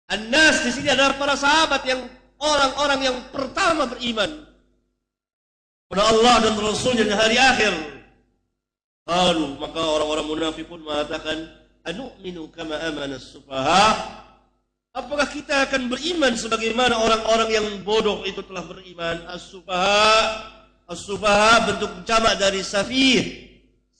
An-nas di sini adalah para sahabat, yang orang-orang yang pertama beriman pada Allah dan Rasulnya dan hari akhir. Lalu maka orang-orang munafikun mengatakan, anu'minu kama amana as-sufaha, apakah kita akan beriman sebagaimana orang-orang yang bodoh itu telah beriman? As-sufaha bentuk jamak dari safih.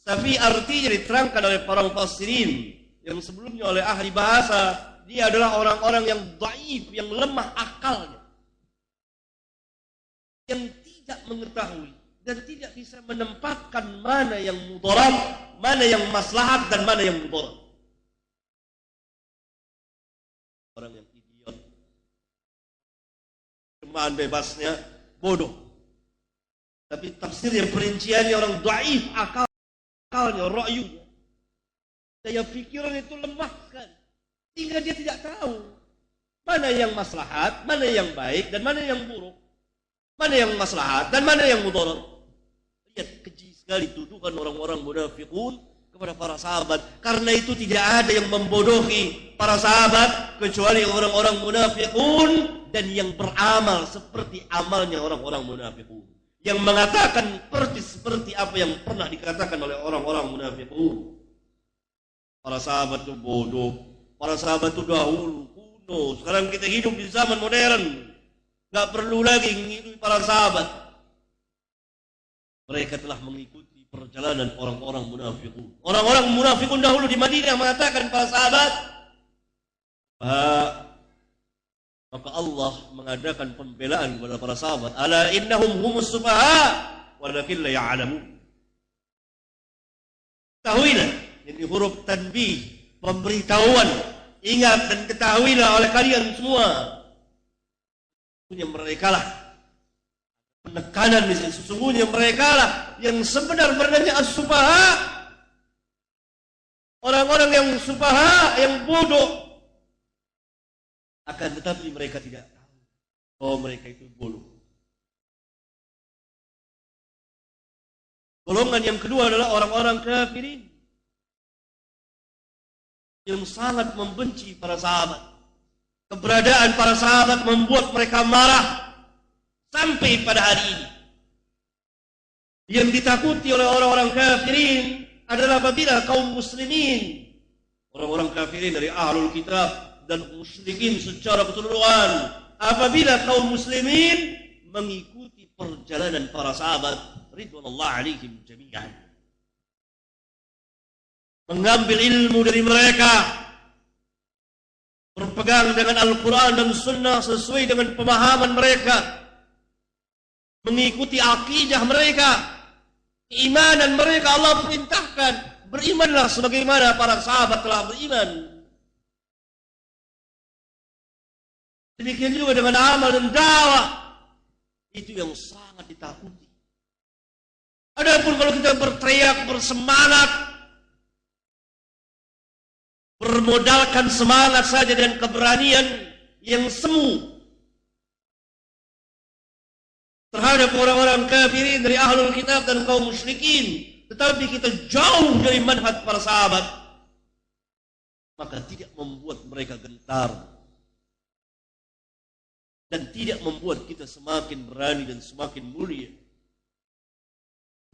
Safih artinya diterangkan oleh para mufassirin yang sebelumnya oleh ahli bahasa, dia adalah orang-orang yang dhaif, yang lemah akalnya, yang tidak mengetahui dan tidak bisa menempatkan mana yang mudarat, mana yang maslahat dan mana yang mudarat. Orang yang idiot, terjemahan bebasnya bodoh, tapi tafsir yang perinciannya orang dhaif akalnya, ra'yunya, daya pikiran itu lemah sekali, sehingga dia tidak tahu mana yang maslahat, mana yang baik dan mana yang buruk, mana yang maslahat dan mana yang mudarat. Lihat keji sekali tuduhan orang-orang munafiqun kepada para sahabat. Karena itu tidak ada yang membodohi para sahabat kecuali orang-orang munafiqun dan yang beramal seperti amalnya orang-orang munafiqun, yang mengatakan seperti apa yang pernah dikatakan oleh orang-orang munafiqun. Para sahabat itu bodoh, para sahabat itu dahulu kuno. Sekarang kita hidup di zaman modern, nggak perlu lagi mengikuti para sahabat. Mereka telah mengikuti perjalanan orang-orang munafikun. Orang-orang munafikun dahulu di Madinah mengatakan para sahabat, maka Allah mengadakan pembelaan kepada para sahabat. Ala innahum humus sufaha walakin la ya'lamun. Ketahuilah, ini huruf tanbih, pemberitahuan. Ingat dan ketahuilah oleh kalian semua. Sesungguhnya mereka lah penekanan di sini. Sesungguhnya mereka lah yang sebenar-benarnya as-sufaha. Orang-orang yang sufaha, yang bodoh. Akan tetapi mereka tidak tahu bahwa mereka itu bodoh. Golongan yang kedua adalah orang-orang kafirin yang sangat membenci para sahabat. Keberadaan para sahabat membuat mereka marah sampai pada hari ini. Yang ditakuti oleh orang-orang kafirin adalah apabila kaum muslimin, orang-orang kafirin dari ahlul kitab dan musyrikin secara keseluruhan, apabila kaum muslimin mengikuti perjalanan para sahabat ridwanullah alaihim jami'an, mengambil ilmu dari mereka, berpegang dengan Al-Quran dan Sunnah sesuai dengan pemahaman mereka, mengikuti akidah mereka, keimanan mereka. Allah perintahkan, berimanlah sebagaimana para sahabat telah beriman. Demikian juga dengan amal dan dakwah. Itu yang sangat ditakuti. Adapun kalau kita berteriak, bersemangat, bermodalkan semangat saja dan keberanian yang semu terhadap orang-orang kafirin dari ahlul kitab dan kaum musyrikin, tetapi kita jauh dari manhaj para sahabat, maka tidak membuat mereka gentar dan tidak membuat kita semakin berani dan semakin mulia.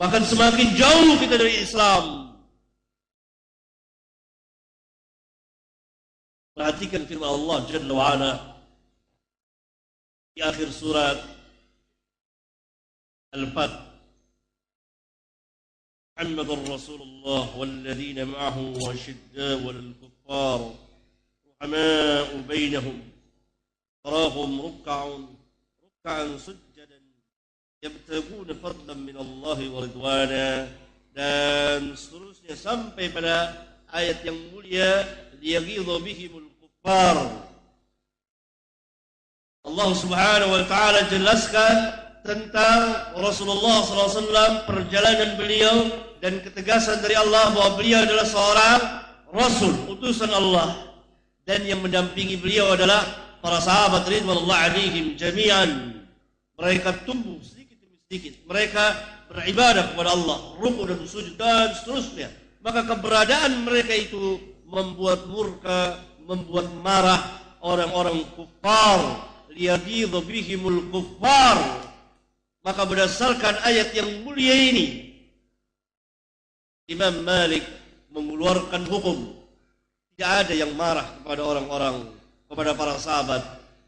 Bahkan semakin jauh kita dari Islam. Perhatikan firman Allah Jalla wa'ala di akhir surat Al-Fath. Muhammadur Rasulullah walladzina ma'ahu wasyidda'u 'alal kuffar ruhama'u bainahum tarahum ruk'an sujjadan yabtaguna fadlan min Allah wa ridwana, dan seterusnya sampai pada ayat yang mulia liyaghidha bihimul kuffar. Allah Subhanahu wa taala jelaskan tentang Rasulullah SAW, perjalanan beliau dan ketegasan dari Allah bahwa beliau adalah seorang Rasul, utusan Allah, dan yang mendampingi beliau adalah para sahabat ridwanullah alaihim jami'an. Mereka tumbuh sedikit demi sedikit, mereka beribadah kepada Allah, rukuk dan sujud dan seterusnya. Maka keberadaan mereka itu membuat murka, membuat marah orang-orang kufar. Liyaghidha bihimul kuffar. Maka berdasarkan ayat yang mulia ini, Imam Malik mengeluarkan hukum, tidak ada yang marah kepada orang-orang, kepada para sahabat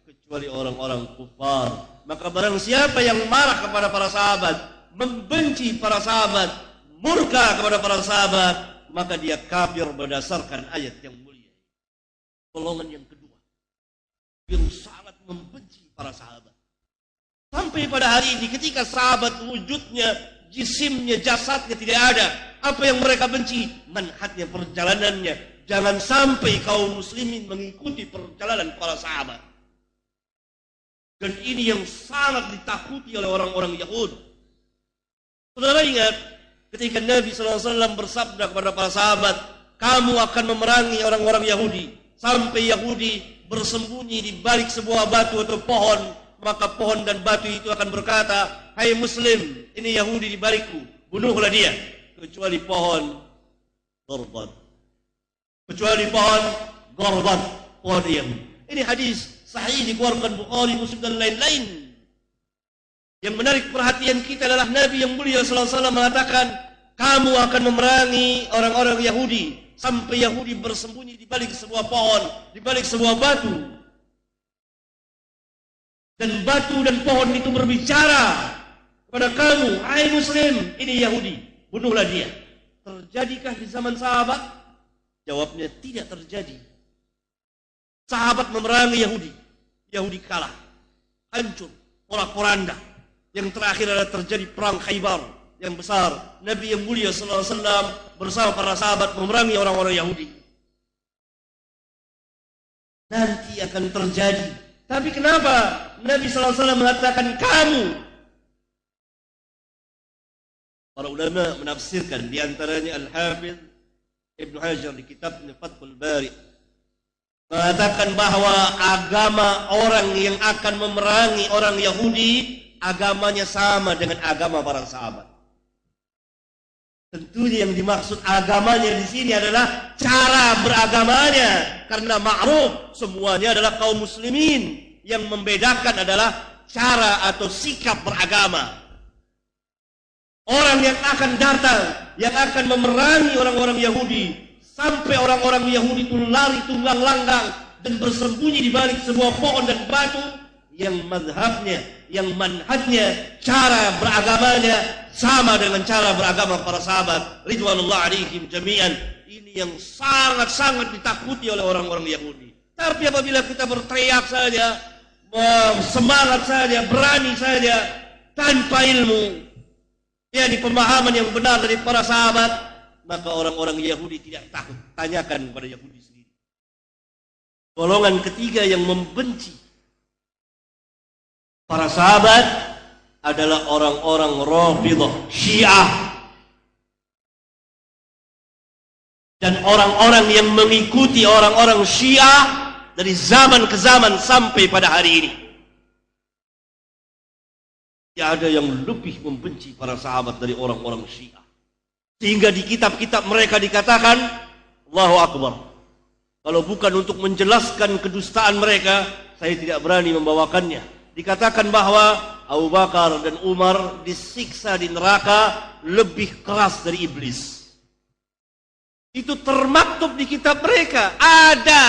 kecuali orang-orang kufar. Maka barang siapa yang marah kepada para sahabat, membenci para sahabat, murka kepada para sahabat, maka dia kafir berdasarkan ayat yang mulia. Golongan yang kedua yang sangat membenci para sahabat. Sampai pada hari ini ketika sahabat wujudnya, jisimnya, jasadnya tidak ada, apa yang mereka benci? Manhajnya, perjalanannya. Jangan sampai kaum muslimin mengikuti perjalanan para sahabat. Dan ini yang sangat ditakuti oleh orang-orang Yahudi. Saudara ingat ketika Nabi SAW bersabda kepada para sahabat, kamu akan memerangi orang-orang Yahudi sampai Yahudi bersembunyi di balik sebuah batu atau pohon, maka pohon dan batu itu akan berkata, hai Muslim, ini Yahudi di balikku, bunuhlah dia. Kecuali pohon Gorbat, kecuali pohon Gorbat, pohon Yahudi. Ini hadis sahih dikeluarkan Bukhari, Muslim dan lain-lain. Yang menarik perhatian kita adalah Nabi yang mulia sallallahu alaihi wasallam mengatakan, kamu akan memerangi orang-orang Yahudi sampai Yahudi bersembunyi di balik sebuah pohon, di balik sebuah batu. Dan batu dan pohon itu berbicara kepada kamu, hai Muslim, ini Yahudi, bunuhlah dia. Terjadikah di zaman sahabat? Jawabnya tidak terjadi. Sahabat memerangi Yahudi. Yahudi kalah. Hancur. Porak-poranda. Yang terakhir adalah terjadi perang Khaybar yang besar. Nabi yang mulia sallallahu alaihi wasallam bersama para sahabat memerangi orang-orang Yahudi. Nanti akan terjadi. Tapi kenapa Nabi sallallahu alaihi wasallam mengatakan kamu? Para ulama menafsirkan, di antaranya Al-Hafidz Ibnu Hajar di kitabnya Fathul Bari mengatakan bahwa agama orang yang akan memerangi orang Yahudi agamanya sama dengan agama para sahabat. Tentunya yang dimaksud agamanya di sini adalah cara beragamanya, karena ma'ruf semuanya adalah kaum muslimin. Yang membedakan adalah cara atau sikap beragama. Orang yang akan datang, yang akan memerangi orang-orang Yahudi, sampai orang-orang Yahudi itu lari tunggang langgang dan bersembunyi di balik sebuah pohon dan batu, yang mazhabnya, yang manhajnya, cara beragamanya sama dengan cara beragama para sahabat ridwanullah alaihim jami'an. Ini yang sangat-sangat ditakuti oleh orang-orang Yahudi. Tapi apabila kita berteriak saja, semangat saja, berani saja, tanpa ilmu, ya di pemahaman yang benar dari para sahabat, maka orang-orang Yahudi tidak takut. Tanyakan kepada Yahudi sendiri. Golongan ketiga yang membenci para sahabat adalah orang-orang Rafidhah, Syiah, dan orang-orang yang mengikuti orang-orang Syiah dari zaman ke zaman sampai pada hari ini. Tidak ada yang lebih membenci para sahabat dari orang-orang Syiah. Sehingga di kitab-kitab mereka dikatakan, Allahu Akbar. Kalau bukan untuk menjelaskan kedustaan mereka, saya tidak berani membawakannya. Dikatakan bahwa Abu Bakar dan Umar disiksa di neraka lebih keras dari iblis. Itu termaktub di kitab mereka. Ada.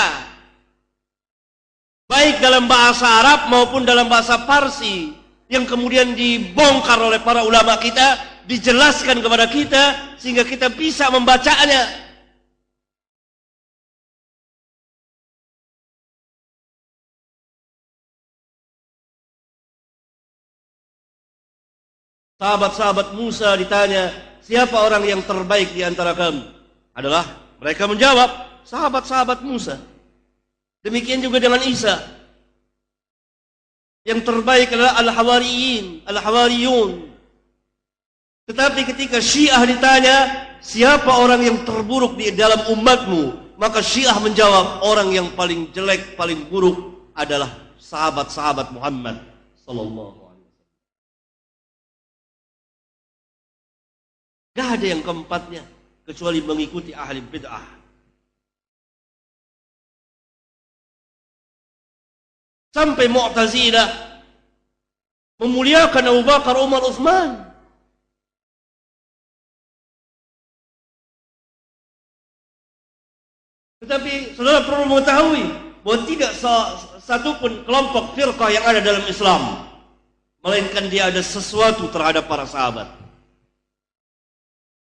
Baik dalam bahasa Arab maupun dalam bahasa Parsi. Yang kemudian dibongkar oleh para ulama kita, dijelaskan kepada kita, sehingga kita bisa membacanya. Sahabat-sahabat Musa ditanya, siapa orang yang terbaik di antara kamu? Adalah mereka menjawab, sahabat-sahabat Musa. Demikian juga dengan Isa. Yang terbaik adalah Al-Hawariyun. Tetapi ketika Syiah ditanya, siapa orang yang terburuk di dalam umatmu? Maka Syiah menjawab, orang yang paling jelek, paling buruk adalah sahabat-sahabat Muhammad sallallahu alaihi wasallam. Gak ada yang keempatnya kecuali mengikuti ahli bid'ah. Sampai Mu'tazilah memuliakan Abu Bakar, Umar, Utsman. Tetapi saudara perlu mengetahui bahwa tidak satu pun kelompok firqah yang ada dalam Islam, melainkan dia ada sesuatu terhadap para sahabat.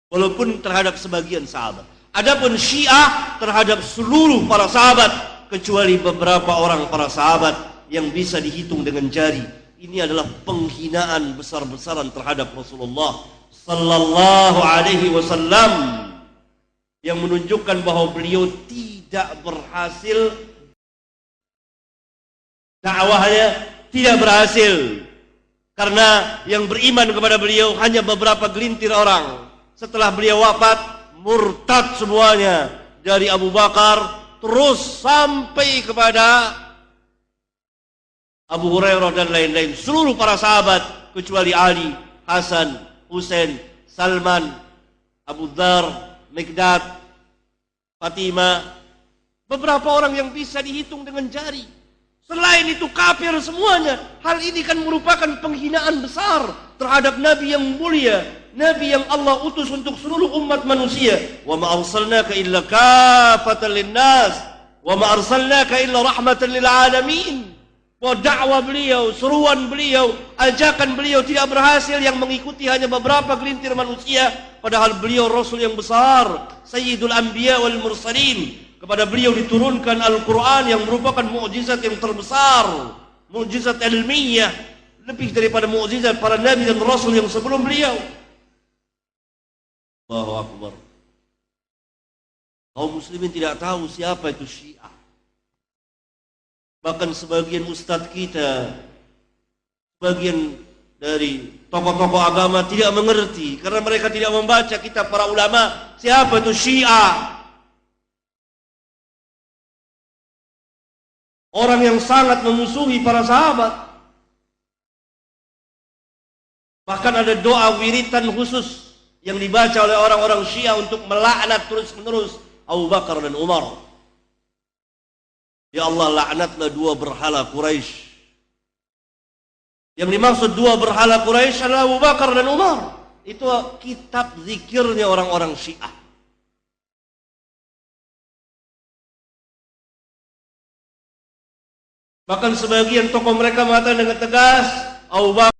Walaupun terhadap sebagian sahabat. Adapun Syiah terhadap seluruh para sahabat, kecuali beberapa orang para sahabat yang bisa dihitung dengan jari. Ini adalah penghinaan besar-besaran terhadap Rasulullah sallallahu alaihi wasallam, yang menunjukkan bahwa beliau tidak berhasil, dakwahnya tidak berhasil, karena yang beriman kepada beliau hanya beberapa gelintir orang. Setelah beliau wafat, murtad semuanya, dari Abu Bakar terus sampai kepada Abu Hurairah dan lain-lain. Seluruh para sahabat kecuali Ali, Hasan, Husain, Salman, Abu Dzar, Miqdad, Fatimah, beberapa orang yang bisa dihitung dengan jari. Selain itu kafir semuanya. Hal ini kan merupakan penghinaan besar terhadap Nabi yang mulia, Nabi yang Allah utus untuk seluruh umat manusia. Wa ma arsalnaka illa kafatan linnas wa ma arsalnaka illa rahmatan lil alamin. bahwa dakwah beliau, seruan beliau, ajakan beliau tidak berhasil, yang mengikuti hanya beberapa gelintir manusia, padahal beliau Rasul yang besar, Sayyidul Anbiya wal Mursalin. Kepada beliau diturunkan Al-Quran yang merupakan mukjizat yang terbesar, mukjizat ilmiah, lebih daripada mukjizat para nabi dan rasul yang sebelum beliau. Allahu Akbar. Kaum muslimin tidak tahu siapa itu Syiah. Bahkan sebagian ustadz kita, sebagian dari tokoh-tokoh agama tidak mengerti karena mereka tidak membaca kitab para ulama siapa itu Syiah. Orang yang sangat memusuhi para sahabat. Bahkan ada doa wiritan khusus yang dibaca oleh orang-orang Syiah untuk melaknat terus-menerus Abu Bakar dan Umar. Ya Allah, laknatlah dua berhala Quraisy. Yang dimaksud dua berhala Quraisy adalah Abu Bakar dan Umar. Itu kitab zikirnya orang-orang Syiah. Bahkan sebagian tokoh mereka mengatakan dengan tegas, Abu Bakar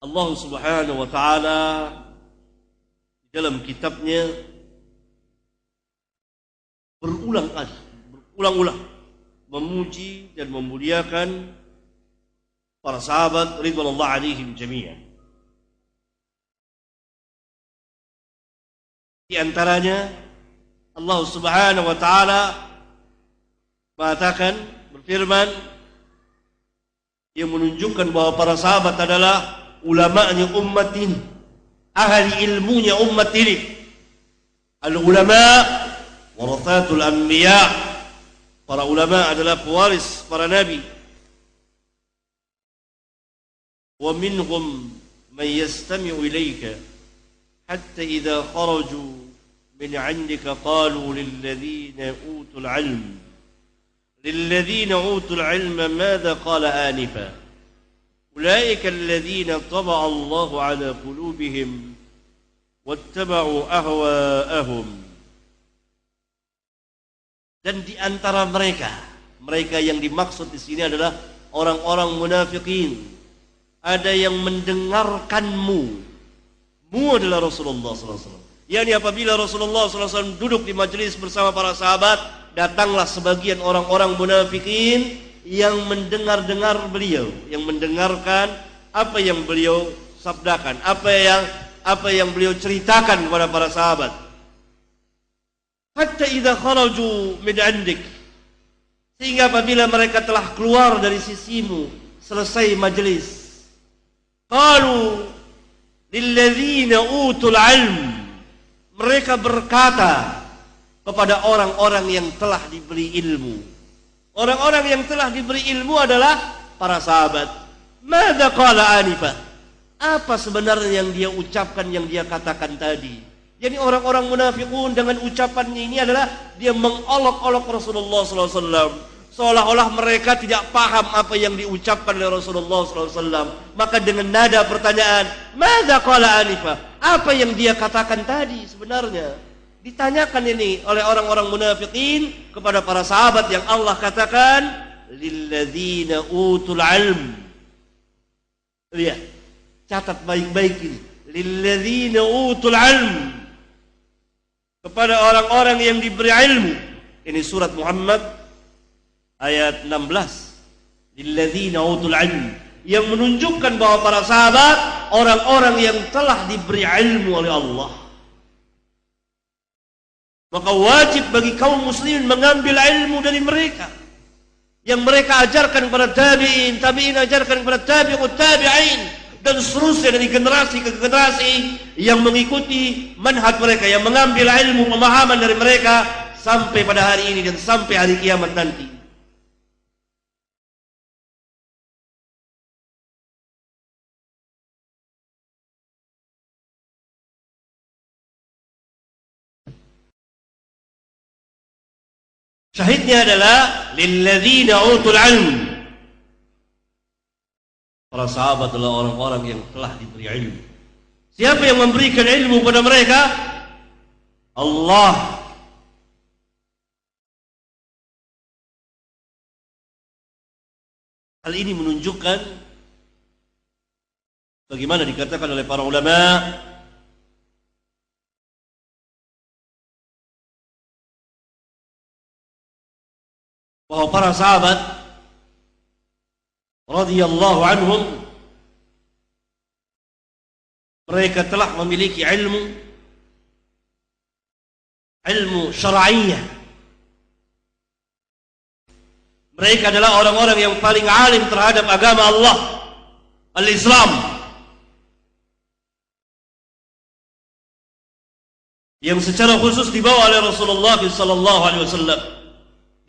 Allah Subhanahu wa taala dalam kitabnya berulang-ulang memuji dan memuliakan para sahabat ridwanullah alaihim jami'an. Di antaranya Allah Subhanahu wa taala mengatakan, berfirman, yang menunjukkan bahwa para sahabat adalah ulama'nya umat ini, ahli ilmunya umat ini. Al-ulama warathatul anbiya. Para ulama adalah pewaris para nabi. ومنهم من يستمع إليك حتى إذا خرجوا من عندك قالوا للذين أوتوا العلم ماذا قال آنفا أولئك الذين طبع الله على قلوبهم واتبعوا أهواءهم. Dan di antara mereka yang dimaksud di sini adalah orang-orang munafikin. Ada yang mendengarkanmu. Mu adalah Rasulullah SAW. Yani apabila Rasulullah SAW duduk di majelis bersama para sahabat, datanglah sebagian orang-orang munafikin yang mendengar-dengar beliau, yang mendengarkan apa yang beliau sabdakan, apa yang beliau ceritakan kepada para sahabat. Hatta idza kharaju min 'indik, sehingga apabila mereka telah keluar dari sisimu, selesai majelis, qalu lilladzina utul ilm, mereka berkata kepada orang-orang yang telah diberi ilmu. Orang-orang yang telah diberi ilmu adalah para sahabat. Madza qala anifa, apa sebenarnya yang dia ucapkan, yang dia katakan tadi? Jadi orang-orang munafikun dengan ucapannya ini adalah dia mengolok-olok Rasulullah SAW. Seolah-olah mereka tidak paham apa yang diucapkan oleh Rasulullah SAW. Maka dengan nada pertanyaan, madza qala anifa, apa yang dia katakan tadi sebenarnya? Ditanyakan ini oleh orang-orang munafikin kepada para sahabat yang Allah katakan lilladzina utul ilm. Lihat, catat baik-baik ini. Lilladzina utul ilm, kepada orang-orang yang diberi ilmu. Ini surat Muhammad ayat 16. Lilladzina utul ilm, yang menunjukkan bahwa para sahabat orang-orang yang telah diberi ilmu oleh Allah. Maka wajib bagi kaum muslimin mengambil ilmu dari mereka, yang mereka ajarkan kepada tabi'in, tabi'in ajarkan kepada tabi'ut tabi'in, dan seterusnya dari generasi ke generasi yang mengikuti manhaj mereka, yang mengambil ilmu pemahaman dari mereka sampai pada hari ini dan sampai hari kiamat nanti. Syahidnya adalah lilladzina utul ilm, Para sahabat adalah orang-orang yang telah diberi ilmu. Siapa yang memberikan ilmu kepada mereka? Allah. Hal ini menunjukkan bagaimana dikatakan oleh para ulama bahwa para sahabat radhiyallahu anhum mereka telah memiliki ilmu syar'iyyah. Mereka adalah orang-orang yang paling alim terhadap agama Allah, al-Islam, yang secara khusus dibawa oleh Rasulullah sallallahu alaihi wasallam,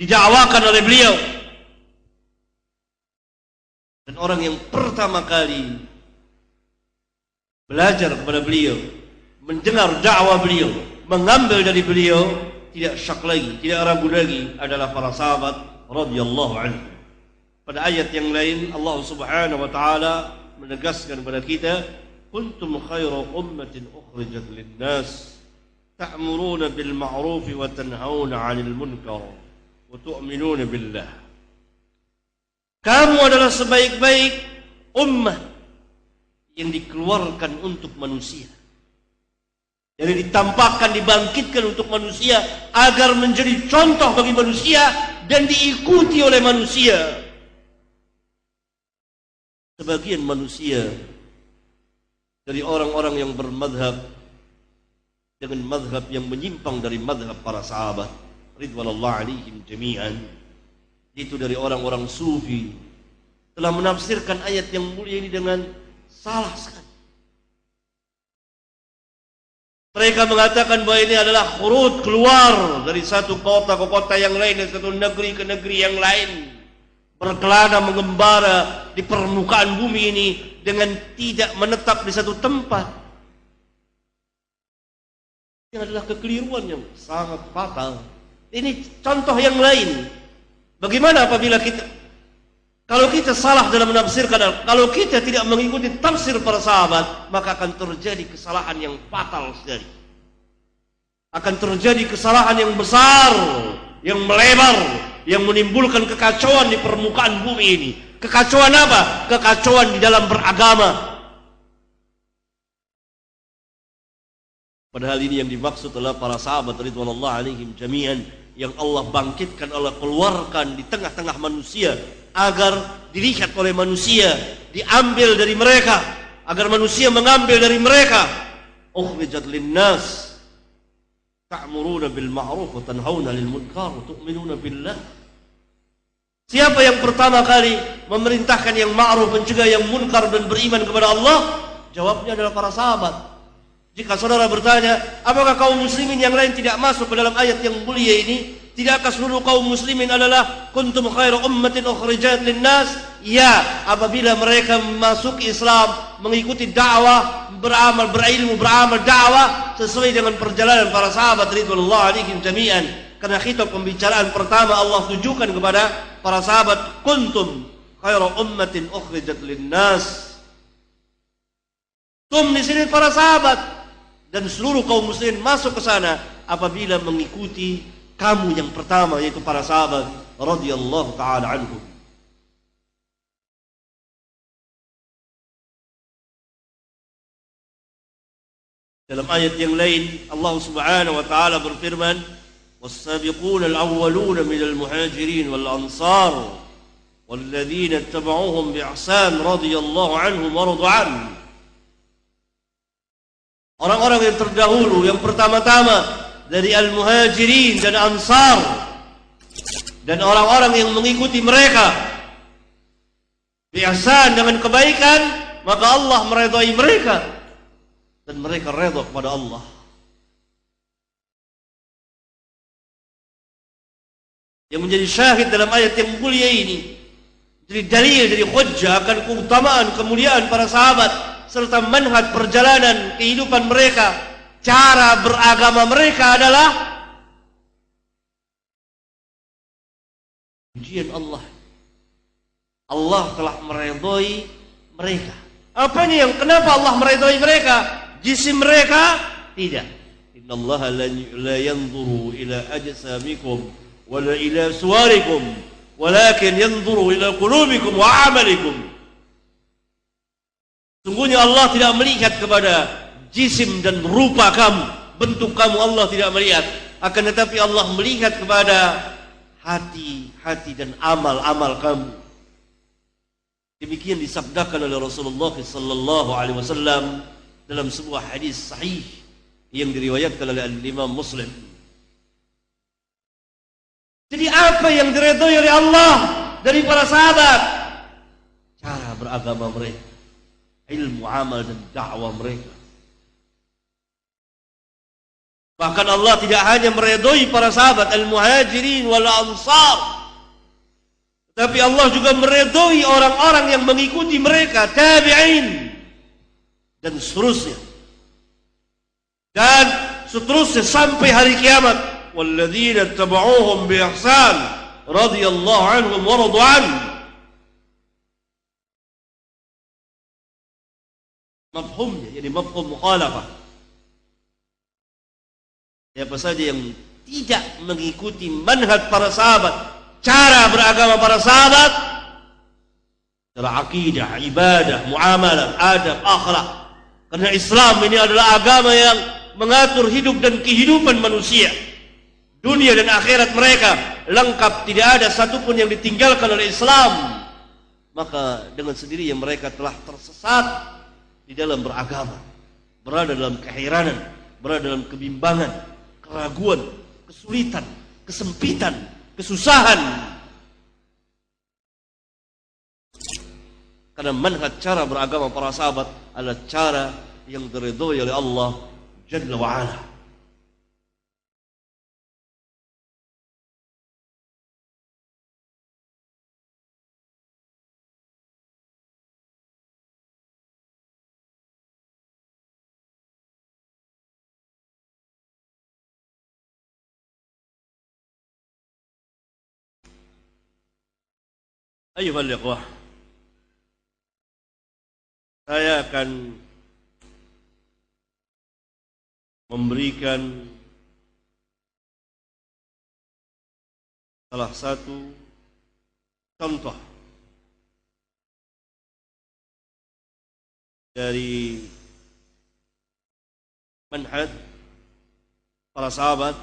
didakwakan oleh beliau. Dan orang yang pertama kali belajar kepada beliau, mendengar dakwah beliau, mengambil dari beliau, tidak syak lagi, tidak ragu lagi, adalah para sahabat radhiyallahu anhu. Pada ayat yang lain Allah Subhanahu wa taala menegaskan kepada kita, kuntum khairu ummatin ukhrijat lin-nas ta'muruna bil ma'ruf wa tanhauna 'anil munkar wa tu'minuna billah. Kamu adalah sebaik-baik ummah yang dikeluarkan untuk manusia, yang ditampakkan, dibangkitkan untuk manusia agar menjadi contoh bagi manusia dan diikuti oleh manusia. Sebagian manusia dari orang-orang yang bermadhab dengan madhab yang menyimpang dari madhab para sahabat ridwanullah alaihim jami'an, itu dari orang-orang sufi, telah menafsirkan ayat yang mulia ini dengan salah sekali. Mereka mengatakan bahwa ini adalah khuruj, keluar dari satu kota ke kota yang lain, dari satu negeri ke negeri yang lain, berkelana mengembara di permukaan bumi ini dengan tidak menetap di satu tempat. Ini adalah kekeliruan yang sangat fatal. Ini contoh yang lain. Bagaimana apabila kalau kita salah dalam menafsirkan, kalau kita tidak mengikuti tafsir para sahabat, maka akan terjadi kesalahan yang fatal sekali. Akan terjadi kesalahan yang besar, yang melebar, yang menimbulkan kekacauan di permukaan bumi ini. Kekacauan apa? Kekacauan di dalam beragama. Padahal ini yang dimaksud adalah para sahabat ridwanullah alaihim jami'an, yang Allah bangkitkan, Allah keluarkan di tengah-tengah manusia agar dilihat oleh manusia, diambil dari mereka, agar manusia mengambil dari mereka. Ukhrijat linnas ta'muruna bil ma'ruf wa tanhauna 'anil munkar wa tu'minuna billah. Siapa yang pertama kali memerintahkan yang ma'ruf, mencegah yang munkar dan beriman kepada Allah? Jawabnya adalah para sahabat. Jika saudara bertanya, apakah kaum muslimin yang lain tidak masuk ke dalam ayat yang mulia ini? Tidakkah seluruh kaum muslimin adalah kuntum khairu ummatin ukhrijat linnas? Ya, apabila mereka masuk Islam, mengikuti dakwah, beramal, berilmu, beramal dakwah sesuai dengan perjalanan para sahabat ridwanullah alaihim jami'an. Karena khitab pembicaraan pertama Allah tujukan kepada para sahabat, kuntum khairu ummatin ukhrijat linnas. Tum di sini para sahabat. Dan seluruh kaum muslimin masuk ke sana apabila mengikuti kamu yang pertama, yaitu para sahabat radhiyallahu taala anhum. Dalam ayat yang lain Allah Subhanahu wa taala berfirman, was-sabiquna al-awwaluna minal muhajirin wal ansar walladzina ittaba'uuhum bi ihsan radhiyallahu anhum wa radu anhu. Orang-orang yang terdahulu, yang pertama-tama dari al-muhajirin dan ansar, dan orang-orang yang mengikuti mereka bi ihsan, dengan kebaikan, maka Allah meridai mereka dan mereka redha kepada Allah. Yang menjadi syahid dalam ayat yang mulia ini, jadi dalil, jadi hujjah akan keutamaan, kemuliaan para sahabat serta manhaj perjalanan kehidupan mereka. Cara beragama mereka adalah ujian Allah. Allah telah meridhai mereka. Apanya yang kenapa Allah meridhai mereka? Jisim mereka? Tidak. Innallaha la yanzuru ila ajsamikum wala ila suwarikum walakin yanzuru ila qulubikum wa amalikum. Sungguhnya Allah tidak melihat kepada jisim dan rupa kamu, bentuk kamu Allah tidak melihat, akan tetapi Allah melihat kepada hati dan amal-amal kamu. Demikian disabdakan oleh Rasulullah sallallahu alaihi wasallam dalam sebuah hadis sahih yang diriwayatkan oleh Imam Muslim. Jadi apa yang diridhai oleh Allah dari para sahabat? Cara beragama mereka, ilmu, amal dan dakwah mereka. Bahkan Allah tidak hanya meridhai para sahabat al-muhajirin wal ansar, tapi Allah juga meridhai orang-orang yang mengikuti mereka, tabi'in dan seterusnya. Dan seterusnya sampai hari kiamat. Walladzina tabauhum bi ihsan radhiyallahu anhum wa radu anhu. Mafhumnya, yani mafhum mukhalafah. Siapa saja yang tidak mengikuti manhaj para sahabat, cara beragama para sahabat, cara akidah, ibadah, muamalah, adab, akhlak. Karena Islam ini adalah agama yang mengatur hidup dan kehidupan manusia. Dunia dan akhirat mereka lengkap, tidak ada satupun yang ditinggalkan oleh Islam. Maka dengan sendirinya mereka telah tersesat di dalam beragama, berada dalam keheranan, berada dalam kebimbangan, keraguan, kesulitan, kesempitan, kesusahan. Karena manhaj cara beragama para sahabat adalah cara yang diridhai oleh Allah Jalla wa'ala. Ayuhal ikhwah, saya akan memberikan salah satu contoh dari manhaj para sahabat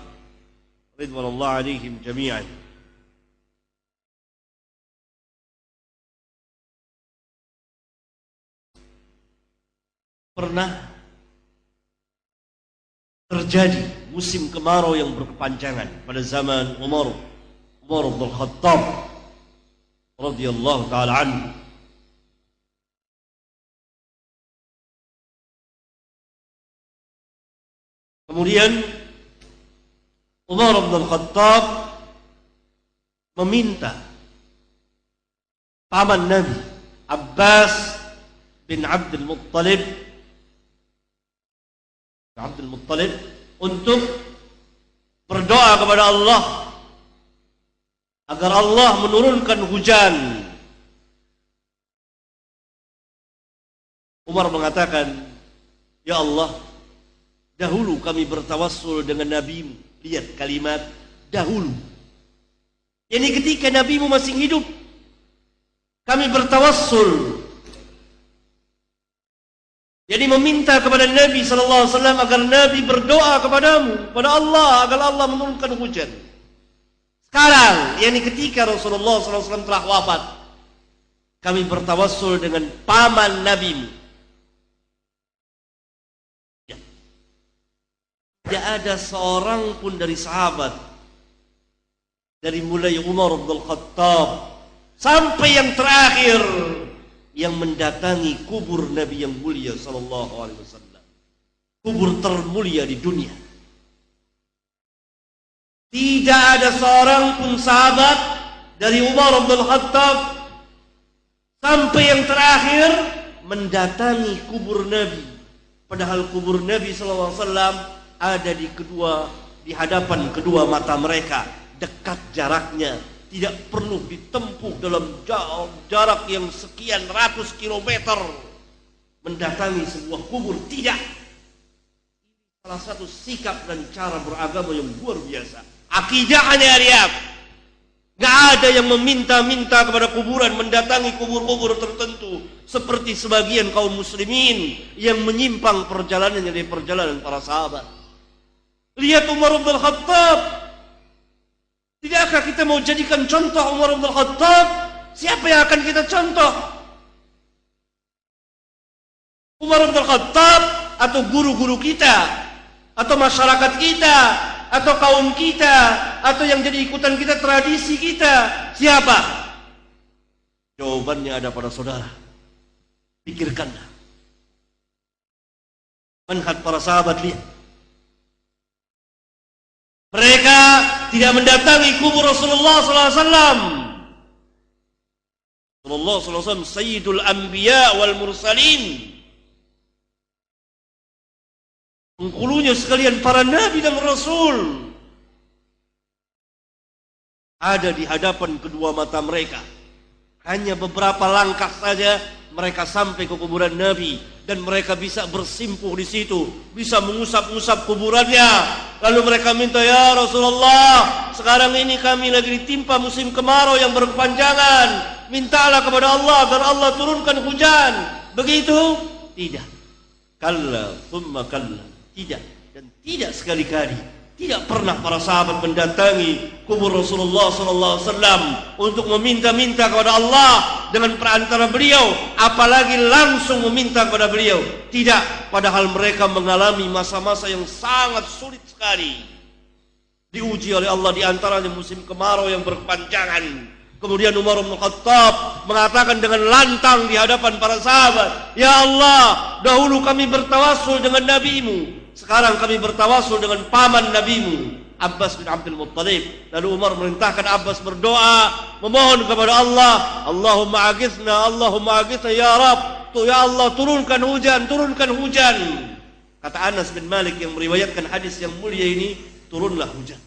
ridwanullah alaihim jami'an. Pernah terjadi musim kemarau yang berkepanjangan pada zaman Umar bin Khattab radhiyallahu taala anhu. Kemudian Umar bin Khattab meminta paman Nabi Abbas bin Abdul Muttalib untuk berdoa kepada Allah agar Allah menurunkan hujan. Umar mengatakan, ya Allah, dahulu kami bertawassul dengan Nabimu. Lihat kalimat dahulu. Yani ketika Nabimu masih hidup, kami bertawassul. Jadi meminta kepada Nabi SAW agar Nabi berdoa kepadamu, kepada Allah, agar Allah menurunkan hujan. Sekarang, yakni ketika Rasulullah SAW telah wafat, kami bertawassul dengan paman Nabimu. Tidak ada seorang pun dari sahabat, dari mulai Umar bin Khattab sampai yang terakhir, yang mendatangi kubur Nabi yang mulia sallallahu alaihi wasallam, kubur termulia di dunia. Tidak ada seorang pun sahabat dari Umar bin Khattab sampai yang terakhir mendatangi kubur Nabi, padahal kubur Nabi sallallahu alaihi wasallam ada di hadapan kedua mata mereka, dekat jaraknya, tidak perlu ditempuh dalam jarak yang sekian ratus kilometer mendatangi sebuah kubur. Tidak. Salah satu sikap dan cara beragama yang luar biasa. Akidahnya lihat. Gak ada yang meminta-minta kepada kuburan, mendatangi kubur-kubur tertentu seperti sebagian kaum muslimin yang menyimpang perjalanannya dari perjalanan para sahabat. Lihat Umar bin Khattab. Tidakkah kita mau jadikan contoh Umar bin Khattab? Siapa yang akan kita contoh? Umar bin Khattab atau guru-guru kita? Atau masyarakat kita, atau kaum kita, atau yang jadi ikutan kita, tradisi kita, siapa? Jawabannya ada pada saudara. Pikirkanlah. Manhaj para sahabat, lihat. Mereka tidak mendatangi kubur Rasulullah SAW. Rasulullah SAW Sayyidul Anbiya wal Mursalin. Penghulunya sekalian para nabi dan rasul ada di hadapan kedua mata mereka. Hanya beberapa langkah saja mereka sampai ke kuburan Nabi dan mereka bisa bersimpuh di situ, bisa mengusap-usap kuburannya. Lalu mereka minta, ya Rasulullah, sekarang ini kami lagi ditimpa musim kemarau yang berkepanjangan. Mintalah kepada Allah agar Allah turunkan hujan. Begitu? Tidak. Kalla, thumma kalla. Tidak, dan tidak sekali-kali, tidak pernah para sahabat mendatangi kubur Rasulullah SAW untuk meminta-minta kepada Allah dengan perantara beliau, apalagi langsung meminta kepada beliau. Tidak, padahal mereka mengalami masa-masa yang sangat sulit sekali. Diuji oleh Allah di antaranya musim kemarau yang berkepanjangan. Kemudian Umar bin Khattab mengatakan dengan lantang di hadapan para sahabat, ya Allah, dahulu kami bertawassul dengan nabimu, sekarang kami bertawassul dengan paman nabimu, Abbas bin Abdul Muttalib. Lalu Umar merintahkan Abbas berdoa, memohon kepada Allah, Allahumma aghithna, Allahumma aghithna ya Rabb, tuh ya Allah turunkan hujan, turunkan hujan. Kata Anas bin Malik yang meriwayatkan hadis yang mulia ini, turunlah hujan.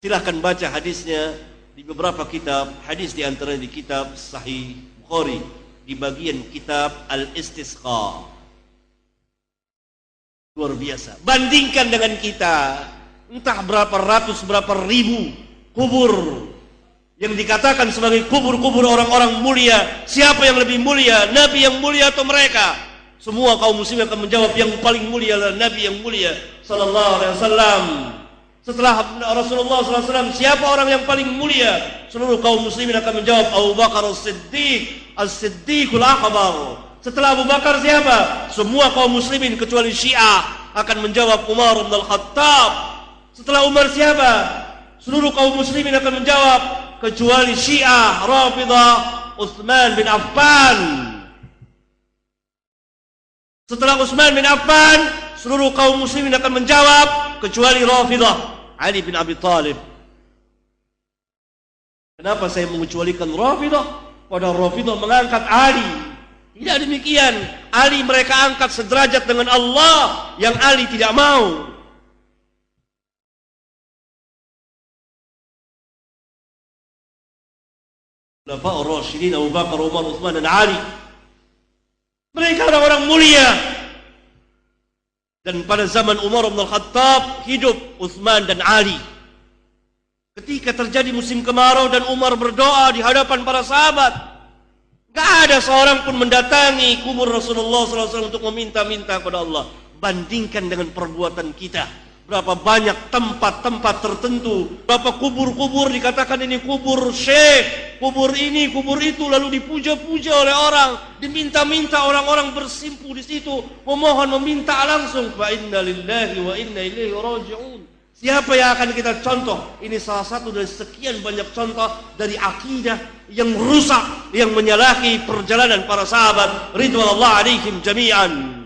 Silahkan baca hadisnya di beberapa kitab. Hadis di antaranya di kitab Sahih Bukhari, di bagian kitab Al-Istisqa. Luar biasa. Bandingkan dengan kita, entah berapa ratus, berapa ribu kubur yang dikatakan sebagai kubur-kubur orang-orang mulia. Siapa yang lebih mulia? Nabi yang mulia atau mereka? Semua kaum muslimin akan menjawab yang paling mulia adalah Nabi yang mulia sallallahu alaihi wasallam. Setelah Rasulullah SAW, siapa orang yang paling mulia? Seluruh kaum muslimin akan menjawab Abu Bakar As-Siddiq, As-Siddiqul Akbar. Setelah Abu Bakar siapa? Semua kaum muslimin kecuali Syiah akan menjawab Umar bin Al-Khattab. Setelah Umar siapa? Seluruh kaum muslimin akan menjawab kecuali Syiah, Rafidah, Utsman bin Affan. Setelah Utsman bin Affan, seluruh kaum muslimin akan menjawab kecuali Rafidah, Ali bin Abi Thalib. Kenapa saya mengecualikan Rafidah? Padahal Rafidah mengangkat Ali. Tidak demikian. Ali mereka angkat sederajat dengan Allah, yang Ali tidak mau. Khulafaur Rasyidin Abu Bakar, Umar, Utsman dan Ali. Mereka orang-orang mulia. Dan pada zaman Umar bin Khattab hidup Utsman dan Ali. Ketika terjadi musim kemarau dan Umar berdoa di hadapan para sahabat, gak ada seorang pun mendatangi kubur Rasulullah SAW untuk meminta-minta kepada Allah. Bandingkan dengan perbuatan kita. Berapa banyak tempat-tempat tertentu, berapa kubur-kubur dikatakan ini kubur syekh, kubur ini, kubur itu, lalu dipuja-puja oleh orang, diminta-minta orang-orang bersimpuh di situ, memohon, meminta langsung. Fa inna lillahi wa inna ilaihi raji'un. Siapa yang akan kita contoh? Ini salah satu dari sekian banyak contoh dari akidah yang rusak, yang menyalahi perjalanan para sahabat ridwanullah alaihim jami'an.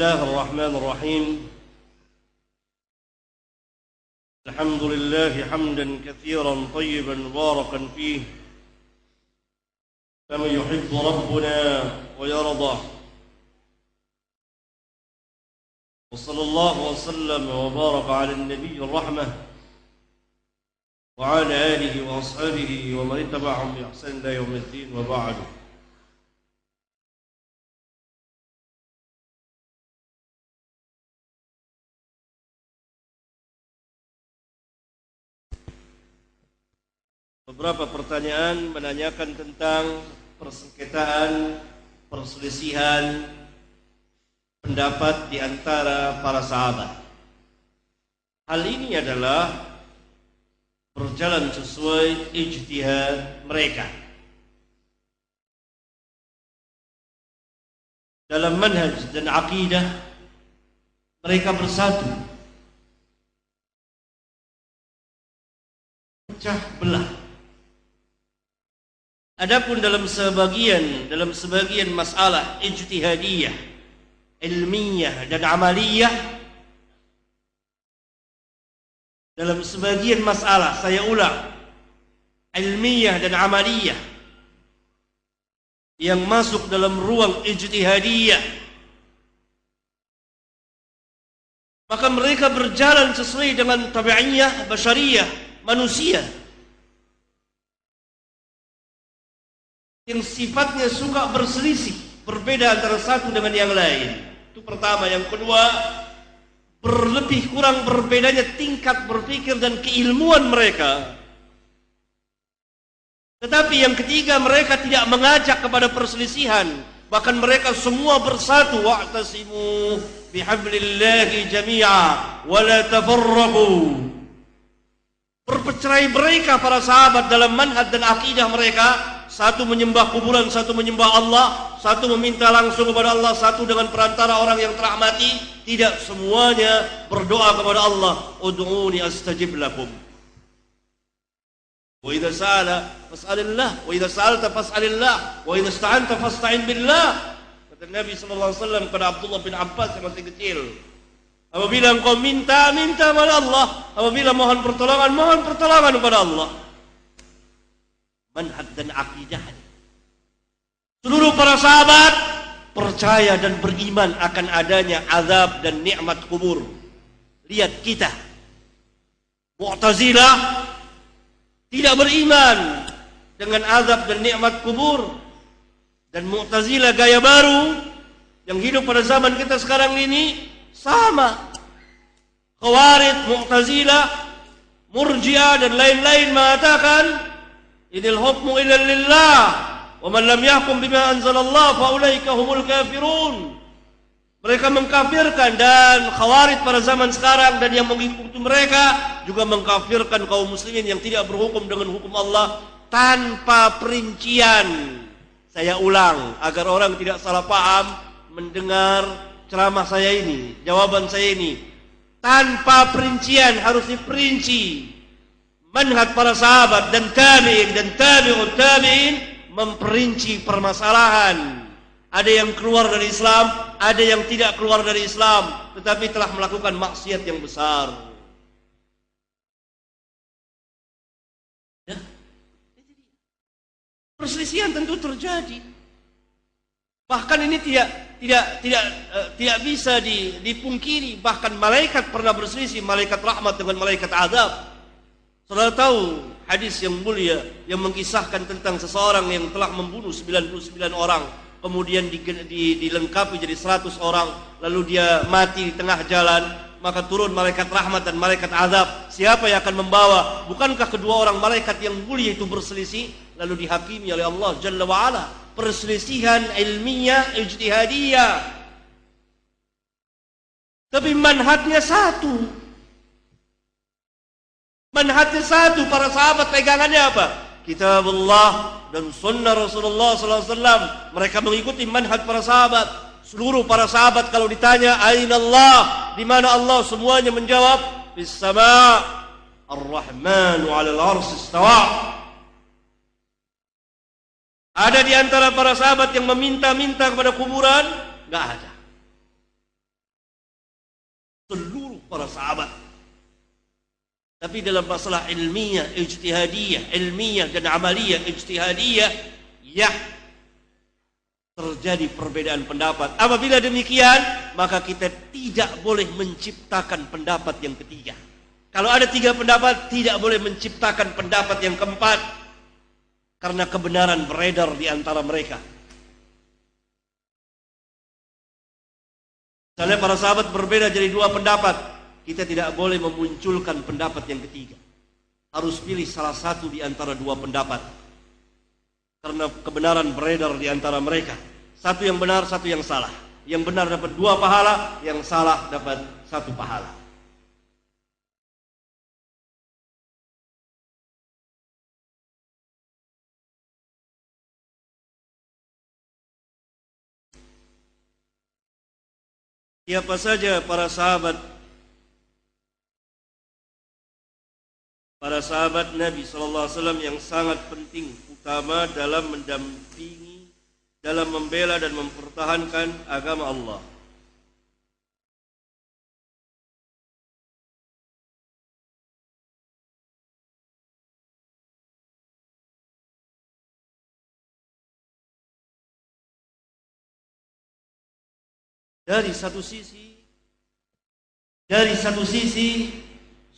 الله الرحمن الرحيم الحمد لله حمدا كثيرا طيبا مباركا فيه كما يحب ربنا ويرضى وصلى الله وسلم وبارك على النبي الرحمة وعلى آله وأصحابه ومن اتبعهم بإحسان إلى يوم الدين وبعد. Beberapa pertanyaan menanyakan tentang persengketaan, perselisihan pendapat di antara para sahabat. Hal ini adalah berjalan sesuai ijtihad mereka. Dalam manhaj dan akidah mereka bersatu. Pecah belah. Adapun dalam sebagian masalah ijtihadiyah, ilmiyah dan amaliyah, dalam sebagian masalah, saya ulang, ilmiyah dan amaliyah yang masuk dalam ruang ijtihadiyah, maka mereka berjalan sesuai dengan tabi'iyah basyariyah, manusia yang sifatnya suka berselisih, berbeda antara satu dengan yang lain. Itu pertama. Yang kedua, berlebih kurang berbedanya tingkat berpikir dan keilmuan mereka. Tetapi yang ketiga, mereka tidak mengajak kepada perselisihan, bahkan mereka semua bersatu. Wa'tasimu bihablillahi jami'a wa la tafarraqu. Bercerai mereka para sahabat dalam manhaj dan akidah mereka. Satu menyembah kuburan, satu menyembah Allah, satu meminta langsung kepada Allah, satu dengan perantara orang yang telah mati. Tidak semuanya berdoa kepada Allah. Ud'uni astajib lakum. Wa idza sa'ala fas'alillah, wa idza sa'alta fas'alillah, wa idza ista'anta fasta'in billah. Kata Nabi sallallahu alaihi wasallam kepada Abdullah bin Abbas yang masih kecil. Apabila engkau minta kepada Allah. Apabila mohon pertolongan kepada Allah. Manhaj dan akidah. Seluruh para sahabat percaya dan beriman akan adanya azab dan nikmat kubur. Lihat kita, Mu'tazilah tidak beriman dengan azab dan nikmat kubur, dan Mu'tazilah gaya baru yang hidup pada zaman kita sekarang ini sama. Khawarij, Mu'tazilah, Murji'ah dan lain-lain mengatakan idil hukmu illa lillah wa man lam yahkum bima anzalallah fa ulaika humul kafirun. Mereka mengkafirkan, dan Khawarij pada zaman sekarang dan yang mengikuti mereka juga mengkafirkan kaum muslimin yang tidak berhukum dengan hukum Allah tanpa perincian. Saya ulang agar orang tidak salah paham mendengar ceramah saya ini, jawaban saya ini. Tanpa perincian, harus diperinci. Manhaj para sahabat dan tabi'in dan tabi'ut tabi'in memperinci permasalahan. Ada yang keluar dari Islam, ada yang tidak keluar dari Islam, tetapi telah melakukan maksiat yang besar. Ya. Perselisihan tentu terjadi. Bahkan ini tidak bisa dipungkiri. Bahkan malaikat pernah berselisih, malaikat rahmat dengan malaikat azab. Saudara tahu hadis yang mulia yang mengisahkan tentang seseorang yang telah membunuh 99 orang, kemudian dilengkapi jadi 100 orang, lalu dia mati di tengah jalan, maka turun malaikat rahmat dan malaikat azab. Siapa yang akan membawa? Bukankah kedua orang malaikat yang mulia itu berselisih, lalu dihakimi oleh Allah Jalla wa'ala? Perselisihan ilmiah, ijtihadiyah, tapi manhajnya satu. Manhajnya satu. Para sahabat pegangannya apa? Kitabullah dan sunnah Rasulullah SAW. Mereka mengikuti manhaj para sahabat. Seluruh para sahabat kalau ditanya aina Allah, di mana Allah, semuanya menjawab fis sama' ar-rahmanu 'alal 'arsy istawa. Ada di antara para sahabat yang meminta-minta kepada kuburan? Enggak ada. para sahabat. Tapi dalam masalah ilmiah, ijtihadiyah, ilmiah dan amaliyah, ijtihadiyah, ya terjadi perbedaan pendapat. Apabila demikian, maka kita tidak boleh menciptakan pendapat yang ketiga. Kalau ada 3 pendapat, tidak boleh menciptakan pendapat yang keempat, karena kebenaran beredar di antara mereka. Misalnya para sahabat berbeda jadi 2 pendapat, kita tidak boleh memunculkan pendapat yang ketiga. Harus pilih salah satu di antara 2 pendapat, karena kebenaran beredar di antara mereka. Satu yang benar, satu yang salah. Yang benar dapat 2 pahala, yang salah dapat 1 pahala. Siapa saja para sahabat Nabi SAW yang sangat penting, utama dalam mendampingi, dalam membela dan mempertahankan agama Allah. Dari satu sisi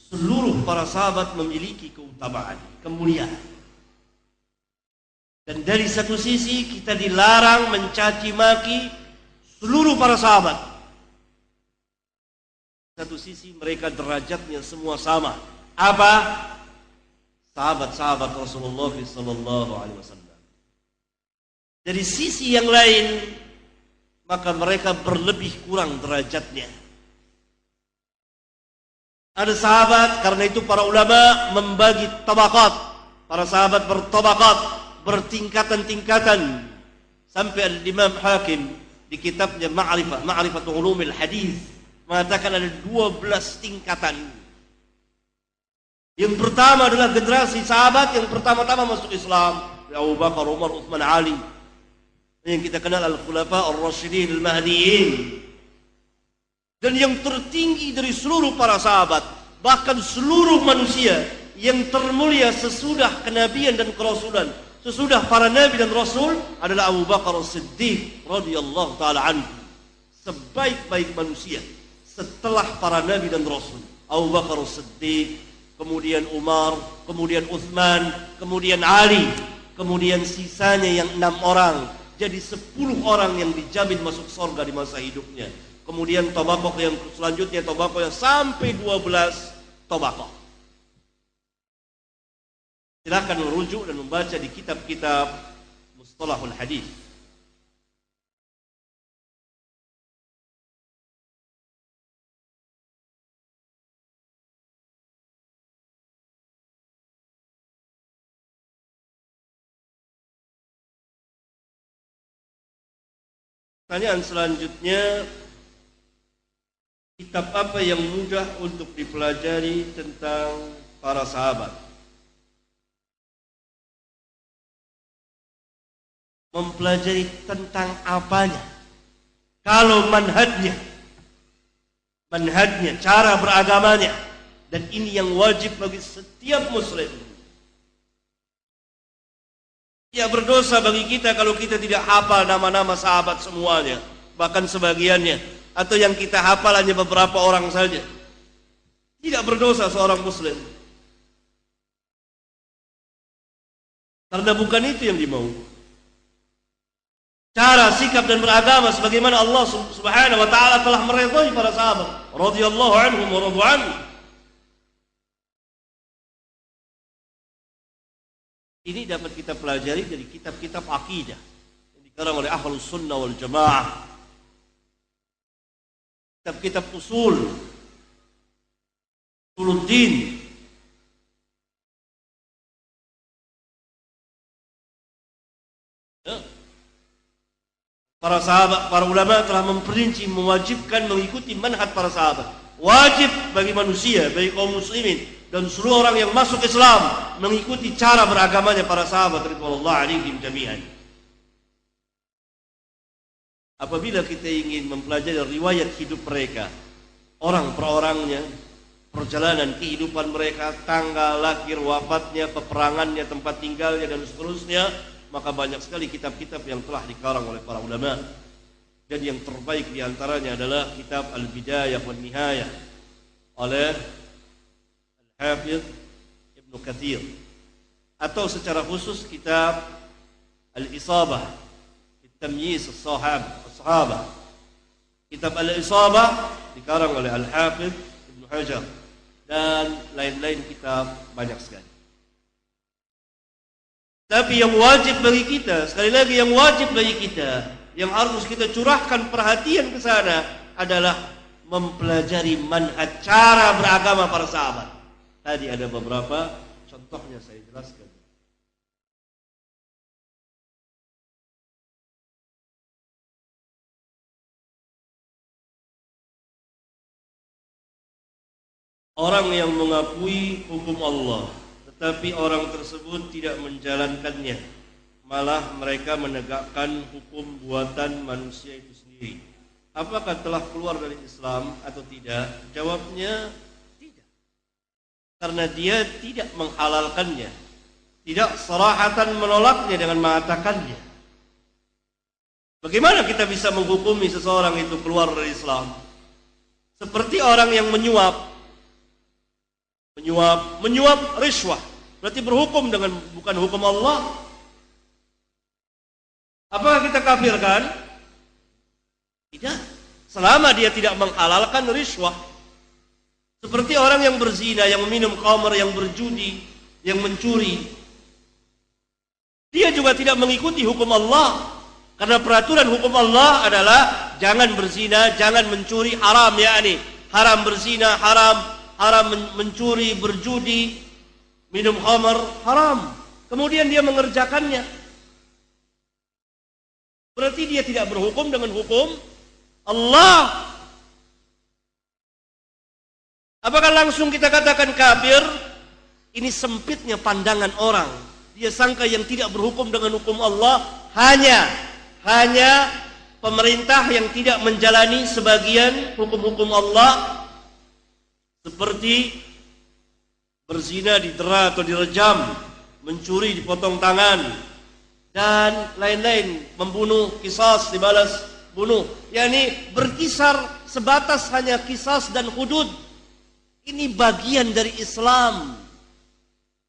seluruh para sahabat memiliki keutamaan, kemuliaan. Dan dari satu sisi kita dilarang mencaci maki seluruh para sahabat. Satu sisi mereka derajatnya semua sama. Apa? Sahabat-sahabat Rasulullah SAW. Dari sisi yang lain, maka mereka berlebih kurang derajatnya. Ada sahabat, karena itu para ulama membagi tabaqat. Para sahabat bertabaqat, bertingkatan-tingkatan. Sampai Al-Imam Hakim di kitabnya Ma'rifatu Ulumil Hadis mengatakan ada 12 tingkatan. Yang pertama adalah generasi sahabat yang pertama-tama masuk Islam, Abu Bakar, Umar, Utsman, Ali. Yang kita kenal Al-Khulafa Ar-Rasyidin Al-Mahdiyyin. Dan yang tertinggi dari seluruh para sahabat, bahkan seluruh manusia yang termulia sesudah kenabian dan kerasulan, sesudah para nabi dan rasul, adalah Abu Bakar As-Siddiq radhiyallahu taala anhu. Sebaik-baik manusia setelah para nabi dan rasul, Abu Bakar As-Siddiq, kemudian Umar, kemudian Utsman, kemudian Ali, kemudian sisanya yang 6 orang. Jadi 10 orang yang dijamin masuk surga di masa hidupnya. Kemudian tabaqah yang selanjutnya, tabaqah yang sampai 12 tabaqah. Silakan merujuk dan membaca di kitab-kitab Mustalahul Hadis. Pertanyaan selanjutnya, kitab apa yang mudah untuk dipelajari tentang para sahabat? Mempelajari tentang apanya? Kalau manhajnya, cara beragamanya, dan ini yang wajib bagi setiap muslim. Ya, berdosa bagi kita kalau kita tidak hafal nama-nama sahabat semuanya, bahkan sebagiannya, atau yang kita hafal hanya beberapa orang saja. Tidak berdosa seorang muslim, karena bukan itu yang dimau. Cara, sikap dan beragama sebagaimana Allah Subhanahu wa taala telah meridhai para sahabat radhiyallahu anhum wa radu anhu. Ini dapat kita pelajari dari kitab-kitab akidah yang dikarang oleh Ahlus Sunnah wal Jamaah. Kitab-kitab usuluddin. Ya. Para sahabat, para ulama telah memperinci, mewajibkan mengikuti manhaj para sahabat. Wajib bagi manusia, bagi kaum muslimin dan seluruh orang yang masuk Islam mengikuti cara beragamanya para sahabat radhiyallahu alaihim jami'an. Apabila kita ingin mempelajari riwayat hidup mereka, orang per orangnya, perjalanan kehidupan mereka, tanggal lahir, wafatnya, peperangannya, tempat tinggalnya, dan seterusnya, maka banyak sekali kitab-kitab yang telah dikarang oleh para ulama. Dan yang terbaik diantaranya adalah kitab Al-Bidayah wa Nihayah oleh Al-Hafidh Ibnu Katsir, atau secara khusus kitab Al-Isabah fi Tamyiz as-Sahabah. Kitab Al-Isabah dikarang oleh Al-Hafidh Ibnu Hajar, dan lain-lain kitab banyak sekali. Tapi yang wajib bagi kita, sekali lagi yang wajib bagi kita, yang harus kita curahkan perhatian ke sana adalah mempelajari manhaj cara beragama para sahabat. Tadi ada beberapa contohnya saya jelaskan. Orang yang mengakui hukum Allah, tetapi orang tersebut tidak menjalankannya, malah mereka menegakkan hukum buatan manusia itu sendiri. Apakah telah keluar dari Islam atau tidak? Jawabnya tidak. Karena dia tidak menghalalkannya, tidak sarahatan menolaknya dengan mengatakannya. Bagaimana kita bisa menghukumi seseorang itu keluar dari Islam? Seperti orang yang menyuap riswah, berarti berhukum dengan bukan hukum Allah. Apakah kita kafirkan? Tidak, selama dia tidak menghalalkan riswah. Seperti orang yang berzina, yang meminum khamr, yang berjudi, yang mencuri, dia juga tidak mengikuti hukum Allah. Karena peraturan hukum Allah adalah jangan berzina, jangan mencuri, haram, yakni haram berzina, haram mencuri, berjudi, minum khamr, haram. Kemudian dia mengerjakannya. Berarti dia tidak berhukum dengan hukum Allah. Apakah langsung kita katakan kafir? Ini sempitnya pandangan orang. Dia sangka yang tidak berhukum dengan hukum Allah hanya pemerintah yang tidak menjalani sebagian hukum-hukum Allah, seperti berzina didera atau direjam, mencuri dipotong tangan, dan lain-lain, membunuh kisas dibalas bunuh. Yani berkisar sebatas hanya kisas dan hudud. Ini bagian dari Islam,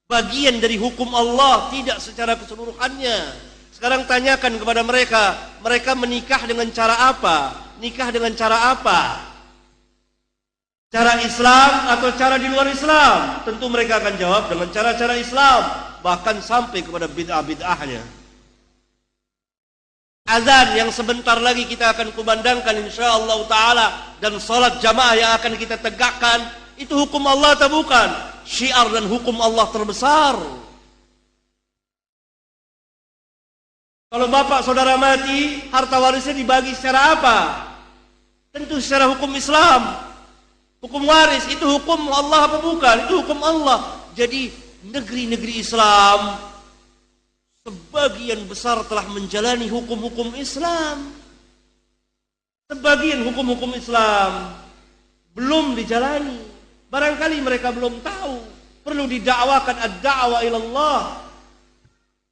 bagian dari hukum Allah, tidak secara keseluruhannya. Sekarang tanyakan kepada mereka, mereka menikah dengan cara apa? Nikah dengan cara apa? Cara Islam atau cara di luar Islam? Tentu mereka akan jawab dengan cara-cara Islam, bahkan sampai kepada bid'ah-bid'ahnya. Azan yang sebentar lagi kita akan kumandangkan insyaallah ta'ala, dan salat jamaah yang akan kita tegakkan, itu hukum Allah atau bukan? Syiar dan hukum Allah terbesar. Kalau bapak saudara mati, harta warisnya dibagi secara apa? Tentu secara hukum Islam. Hukum waris itu hukum Allah apa bukan? Itu hukum Allah. Jadi negeri-negeri Islam sebagian besar telah menjalani hukum-hukum Islam. Sebagian hukum-hukum Islam belum dijalani. Barangkali mereka belum tahu. Perlu didakwakan ad-da'wa ilallah.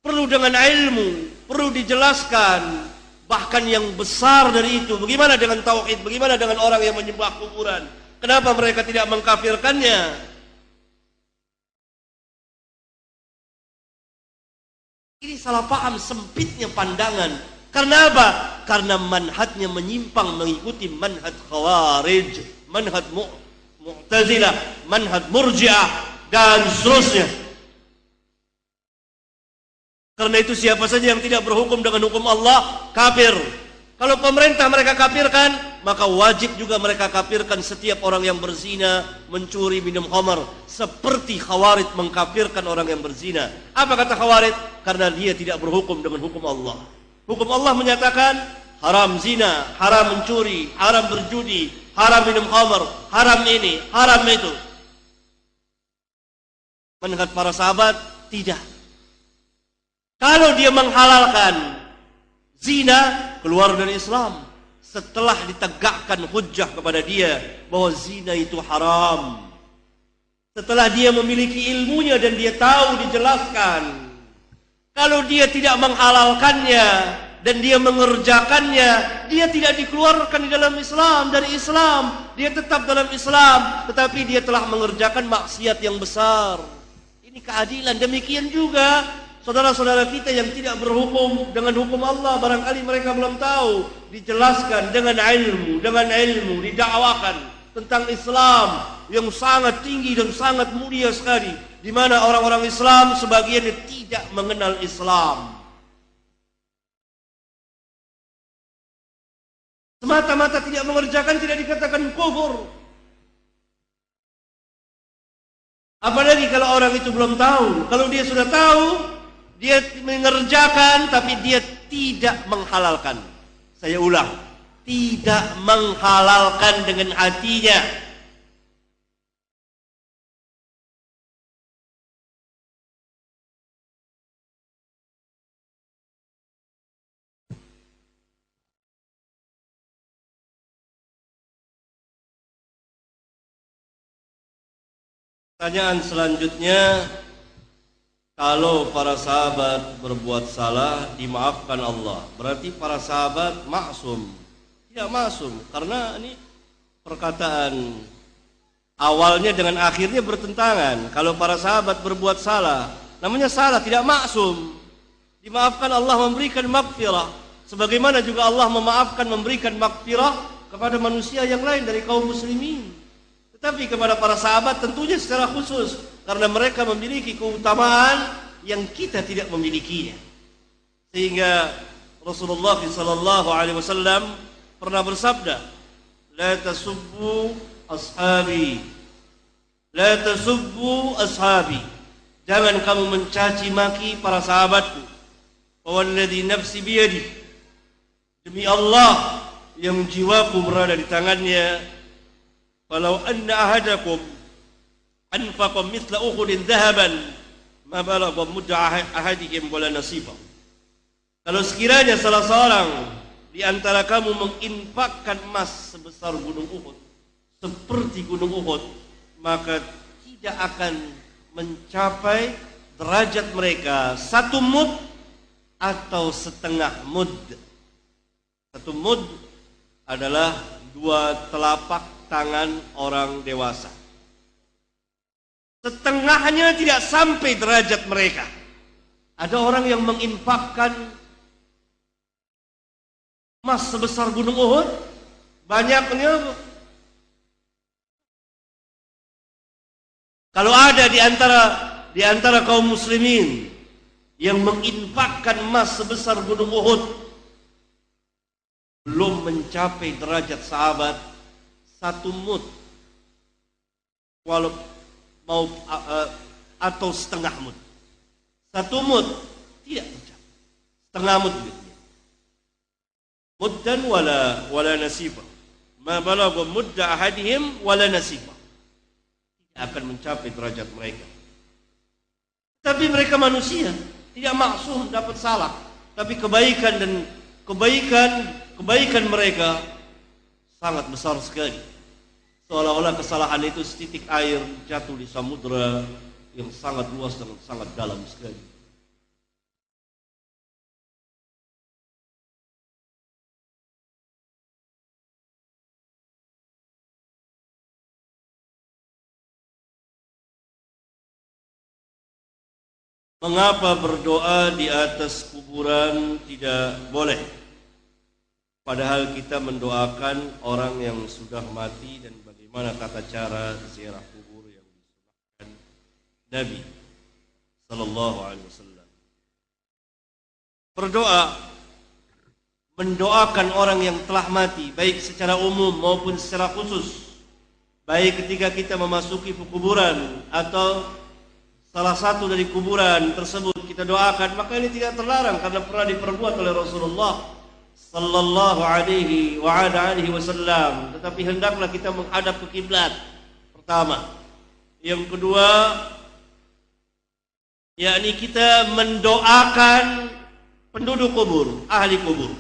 Perlu dengan ilmu, perlu dijelaskan. Bahkan yang besar dari itu, bagaimana dengan tauhid? Bagaimana dengan orang yang menyembah kuburan? Kenapa mereka tidak mengkafirkannya? Ini salah paham, sempitnya pandangan. Karena apa? Karena manhajnya menyimpang mengikuti manhaj khawarij, manhaj mu'tazilah, manhaj murji'ah, dan seterusnya. Karena itu siapa saja yang tidak berhukum dengan hukum Allah, kafir. Kalau pemerintah mereka kafirkan, maka wajib juga mereka kafirkan setiap orang yang berzina, mencuri, minum khamar. Seperti Khawarij mengkafirkan orang yang berzina. Apa kata Khawarij? Karena dia tidak berhukum dengan hukum Allah. Hukum Allah menyatakan haram zina, haram mencuri, haram berjudi, haram minum khamar, haram ini, haram itu. Menurut para sahabat, tidak. Kalau dia menghalalkan zina, keluar dari Islam. setelah ditegakkan hujjah kepada dia bahwa zina itu haram. Setelah dia memiliki ilmunya dan dia tahu dijelaskan. Kalau dia tidak menghalalkannya dan dia mengerjakannya, dia tidak dikeluarkan di dalam Islam, dari Islam. Dia tetap dalam Islam, tetapi dia telah mengerjakan maksiat yang besar. Ini keadilan. Demikian juga saudara-saudara kita yang tidak berhukum dengan hukum Allah, barangkali mereka belum tahu, dijelaskan dengan ilmu, didakwakan tentang Islam yang sangat tinggi dan sangat mulia sekali, di mana orang-orang Islam sebagian tidak mengenal Islam. Semata-mata tidak mengerjakan tidak dikatakan kufur. Apalagi kalau orang itu belum tahu. Kalau dia sudah tahu, dia mengerjakan tapi dia tidak menghalalkan. Saya ulang, tidak menghalalkan dengan hatinya. Pertanyaan selanjutnya, kalau para sahabat berbuat salah dimaafkan Allah, berarti para sahabat maksum? Tidak maksum, karena ini perkataan awalnya dengan akhirnya bertentangan. Kalau para sahabat berbuat salah, namanya salah, tidak maksum. Dimaafkan Allah, memberikan maghfirah, sebagaimana juga Allah memaafkan, memberikan maghfirah kepada manusia yang lain dari kaum muslimin. Tapi kepada para sahabat tentunya secara khusus, karena mereka memiliki keutamaan yang kita tidak memilikinya. Sehingga Rasulullah SAW pernah bersabda, "La tasubbu ashabi, la tasubbu ashabi." Jangan kamu mencaci maki para sahabatku. Walladzi nafsi biyadi, demi Allah yang jiwaku berada di tangannya, walau anna ahadakum anfaqa mithla Uhudin dhahaban ma balagha mudda ahadihim wala nasifa. Kalau sekiranya salah seorang di antara kamu menginfakkan emas sebesar gunung Uhud, seperti gunung Uhud, maka tidak akan mencapai derajat mereka satu mud atau setengah mud. Satu mud adalah 2 telapak tangan orang dewasa. Setengahnya tidak sampai derajat mereka. Ada orang yang menginfakkan emas sebesar gunung Uhud, banyaknya. Kalau ada di antara kaum muslimin yang menginfakkan emas sebesar gunung Uhud, belum mencapai derajat sahabat satu mud, walau mau atau setengah mud. Satu mud tidak mencapai, setengah mud gitu. Muddan wala nasifa, ma balagha mudda ahadihim wala nasifa, tidak akan mencapai derajat mereka. Tapi mereka manusia, tidak maksum, dapat salah. Tapi kebaikan mereka sangat besar sekali. Seolah-olah kesalahan itu setitik air jatuh di samudra yang sangat luas dan sangat dalam sekali. Mengapa berdoa di atas kuburan tidak boleh? Padahal kita mendoakan orang yang sudah mati, dan bagaimana tata cara ziarah kubur yang disunahkan Nabi sallallahu alaihi wasallam. Berdoa, mendoakan orang yang telah mati, baik secara umum maupun secara khusus, baik ketika kita memasuki kuburan atau salah satu dari kuburan tersebut kita doakan, maka ini tidak terlarang karena pernah diperbuat oleh Rasulullah sallallahu alaihi wasallam. Tetapi hendaklah kita menghadap ke kiblat pertama. Yang kedua, yakni kita mendoakan penduduk kubur, ahli kubur,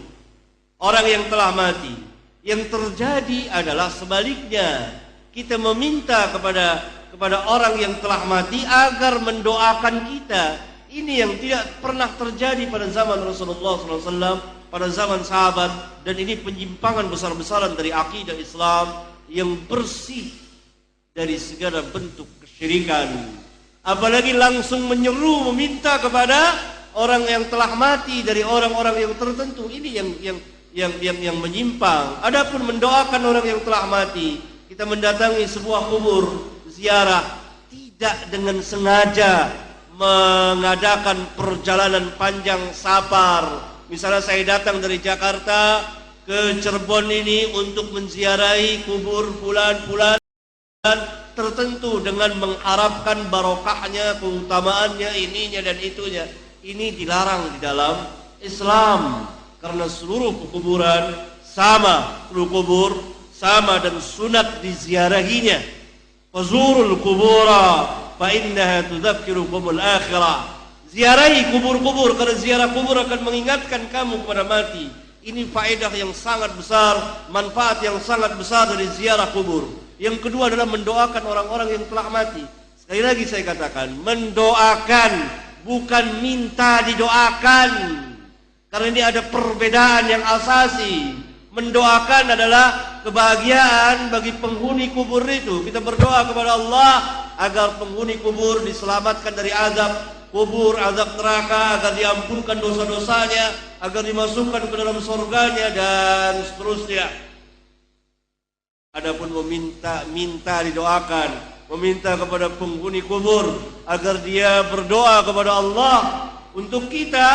orang yang telah mati. Yang terjadi adalah sebaliknya. Kita meminta kepada orang yang telah mati agar mendoakan kita. Ini yang tidak pernah terjadi pada zaman Rasulullah SAW, pada zaman sahabat, dan ini penyimpangan besar-besaran dari akidah Islam yang bersih dari segala bentuk kesyirikan. Apalagi langsung menyeru meminta kepada orang yang telah mati dari orang-orang yang tertentu. Ini yang menyimpang. Adapun mendoakan orang yang telah mati, kita mendatangi sebuah kubur, ziarah, tidak dengan sengaja mengadakan perjalanan panjang safar. Misalnya saya datang dari Jakarta ke Cirebon ini untuk menziarahi kubur fulan tertentu dengan mengharapkan barokahnya, keutamaannya, ininya dan itunya. Ini dilarang di dalam Islam karena seluruh kuburan sama, seluruh kubur sama dan sunat diziarahinya. Fazurul kubura fa innaha tudzakirukumul akhirah. Ziarahi kubur-kubur karena ziarah kubur akan mengingatkan kamu kepada mati. Ini faedah yang sangat besar, manfaat yang sangat besar dari ziarah kubur. Yang kedua adalah mendoakan orang-orang yang telah mati. Sekali lagi saya katakan, mendoakan bukan minta didoakan. Karena ini ada perbedaan yang asasi. Mendoakan adalah kebahagiaan bagi penghuni kubur itu. Kita berdoa kepada Allah agar penghuni kubur diselamatkan dari azab kubur, azab neraka, agar diampunkan dosa-dosanya, agar dimasukkan ke dalam surganya dan seterusnya. Adapun minta didoakan, meminta kepada penghuni kubur agar dia berdoa kepada Allah untuk kita,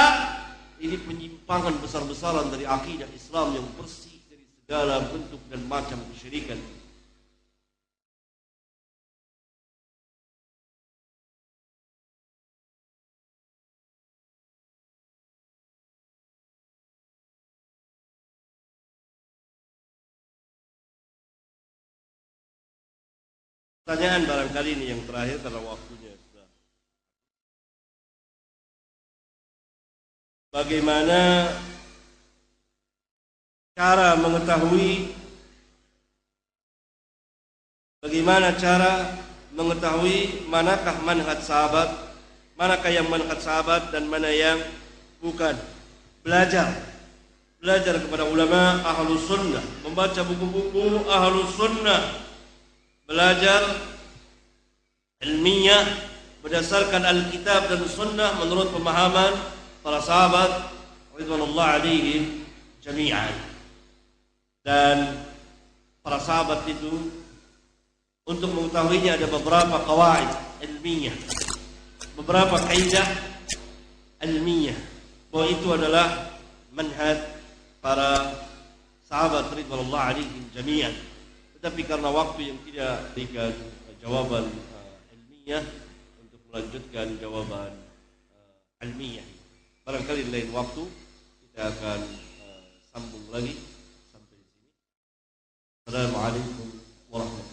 ini penyimpangan besar-besaran dari akidah Islam yang bersih dari segala bentuk dan macam kesyirikan. Pertanyaan barangkali ini yang terakhir karena waktunya sudah. Bagaimana cara mengetahui manakah manhaj sahabat, manakah yang manhaj sahabat dan mana yang bukan? Belajar kepada ulama ahlus sunnah, membaca buku-buku ahlus sunnah, belajar ilmiah berdasarkan Alkitab dan Sunnah menurut pemahaman para sahabat ridwanullah alaihim jami'an. Dan para sahabat itu untuk mengetahuinya ada beberapa qawaid ilmiah, beberapa kaidah ilmiah bahwa itu adalah manhaj para sahabat ridwanullah alaihim jami'an. Tetapi karena waktu yang tidak berikan jawaban ilmiah untuk melanjutkan jawaban ilmiah, barangkali lain waktu kita akan sambung lagi sampai di sini. Assalamualaikum warahmatullahi wabarakatuh.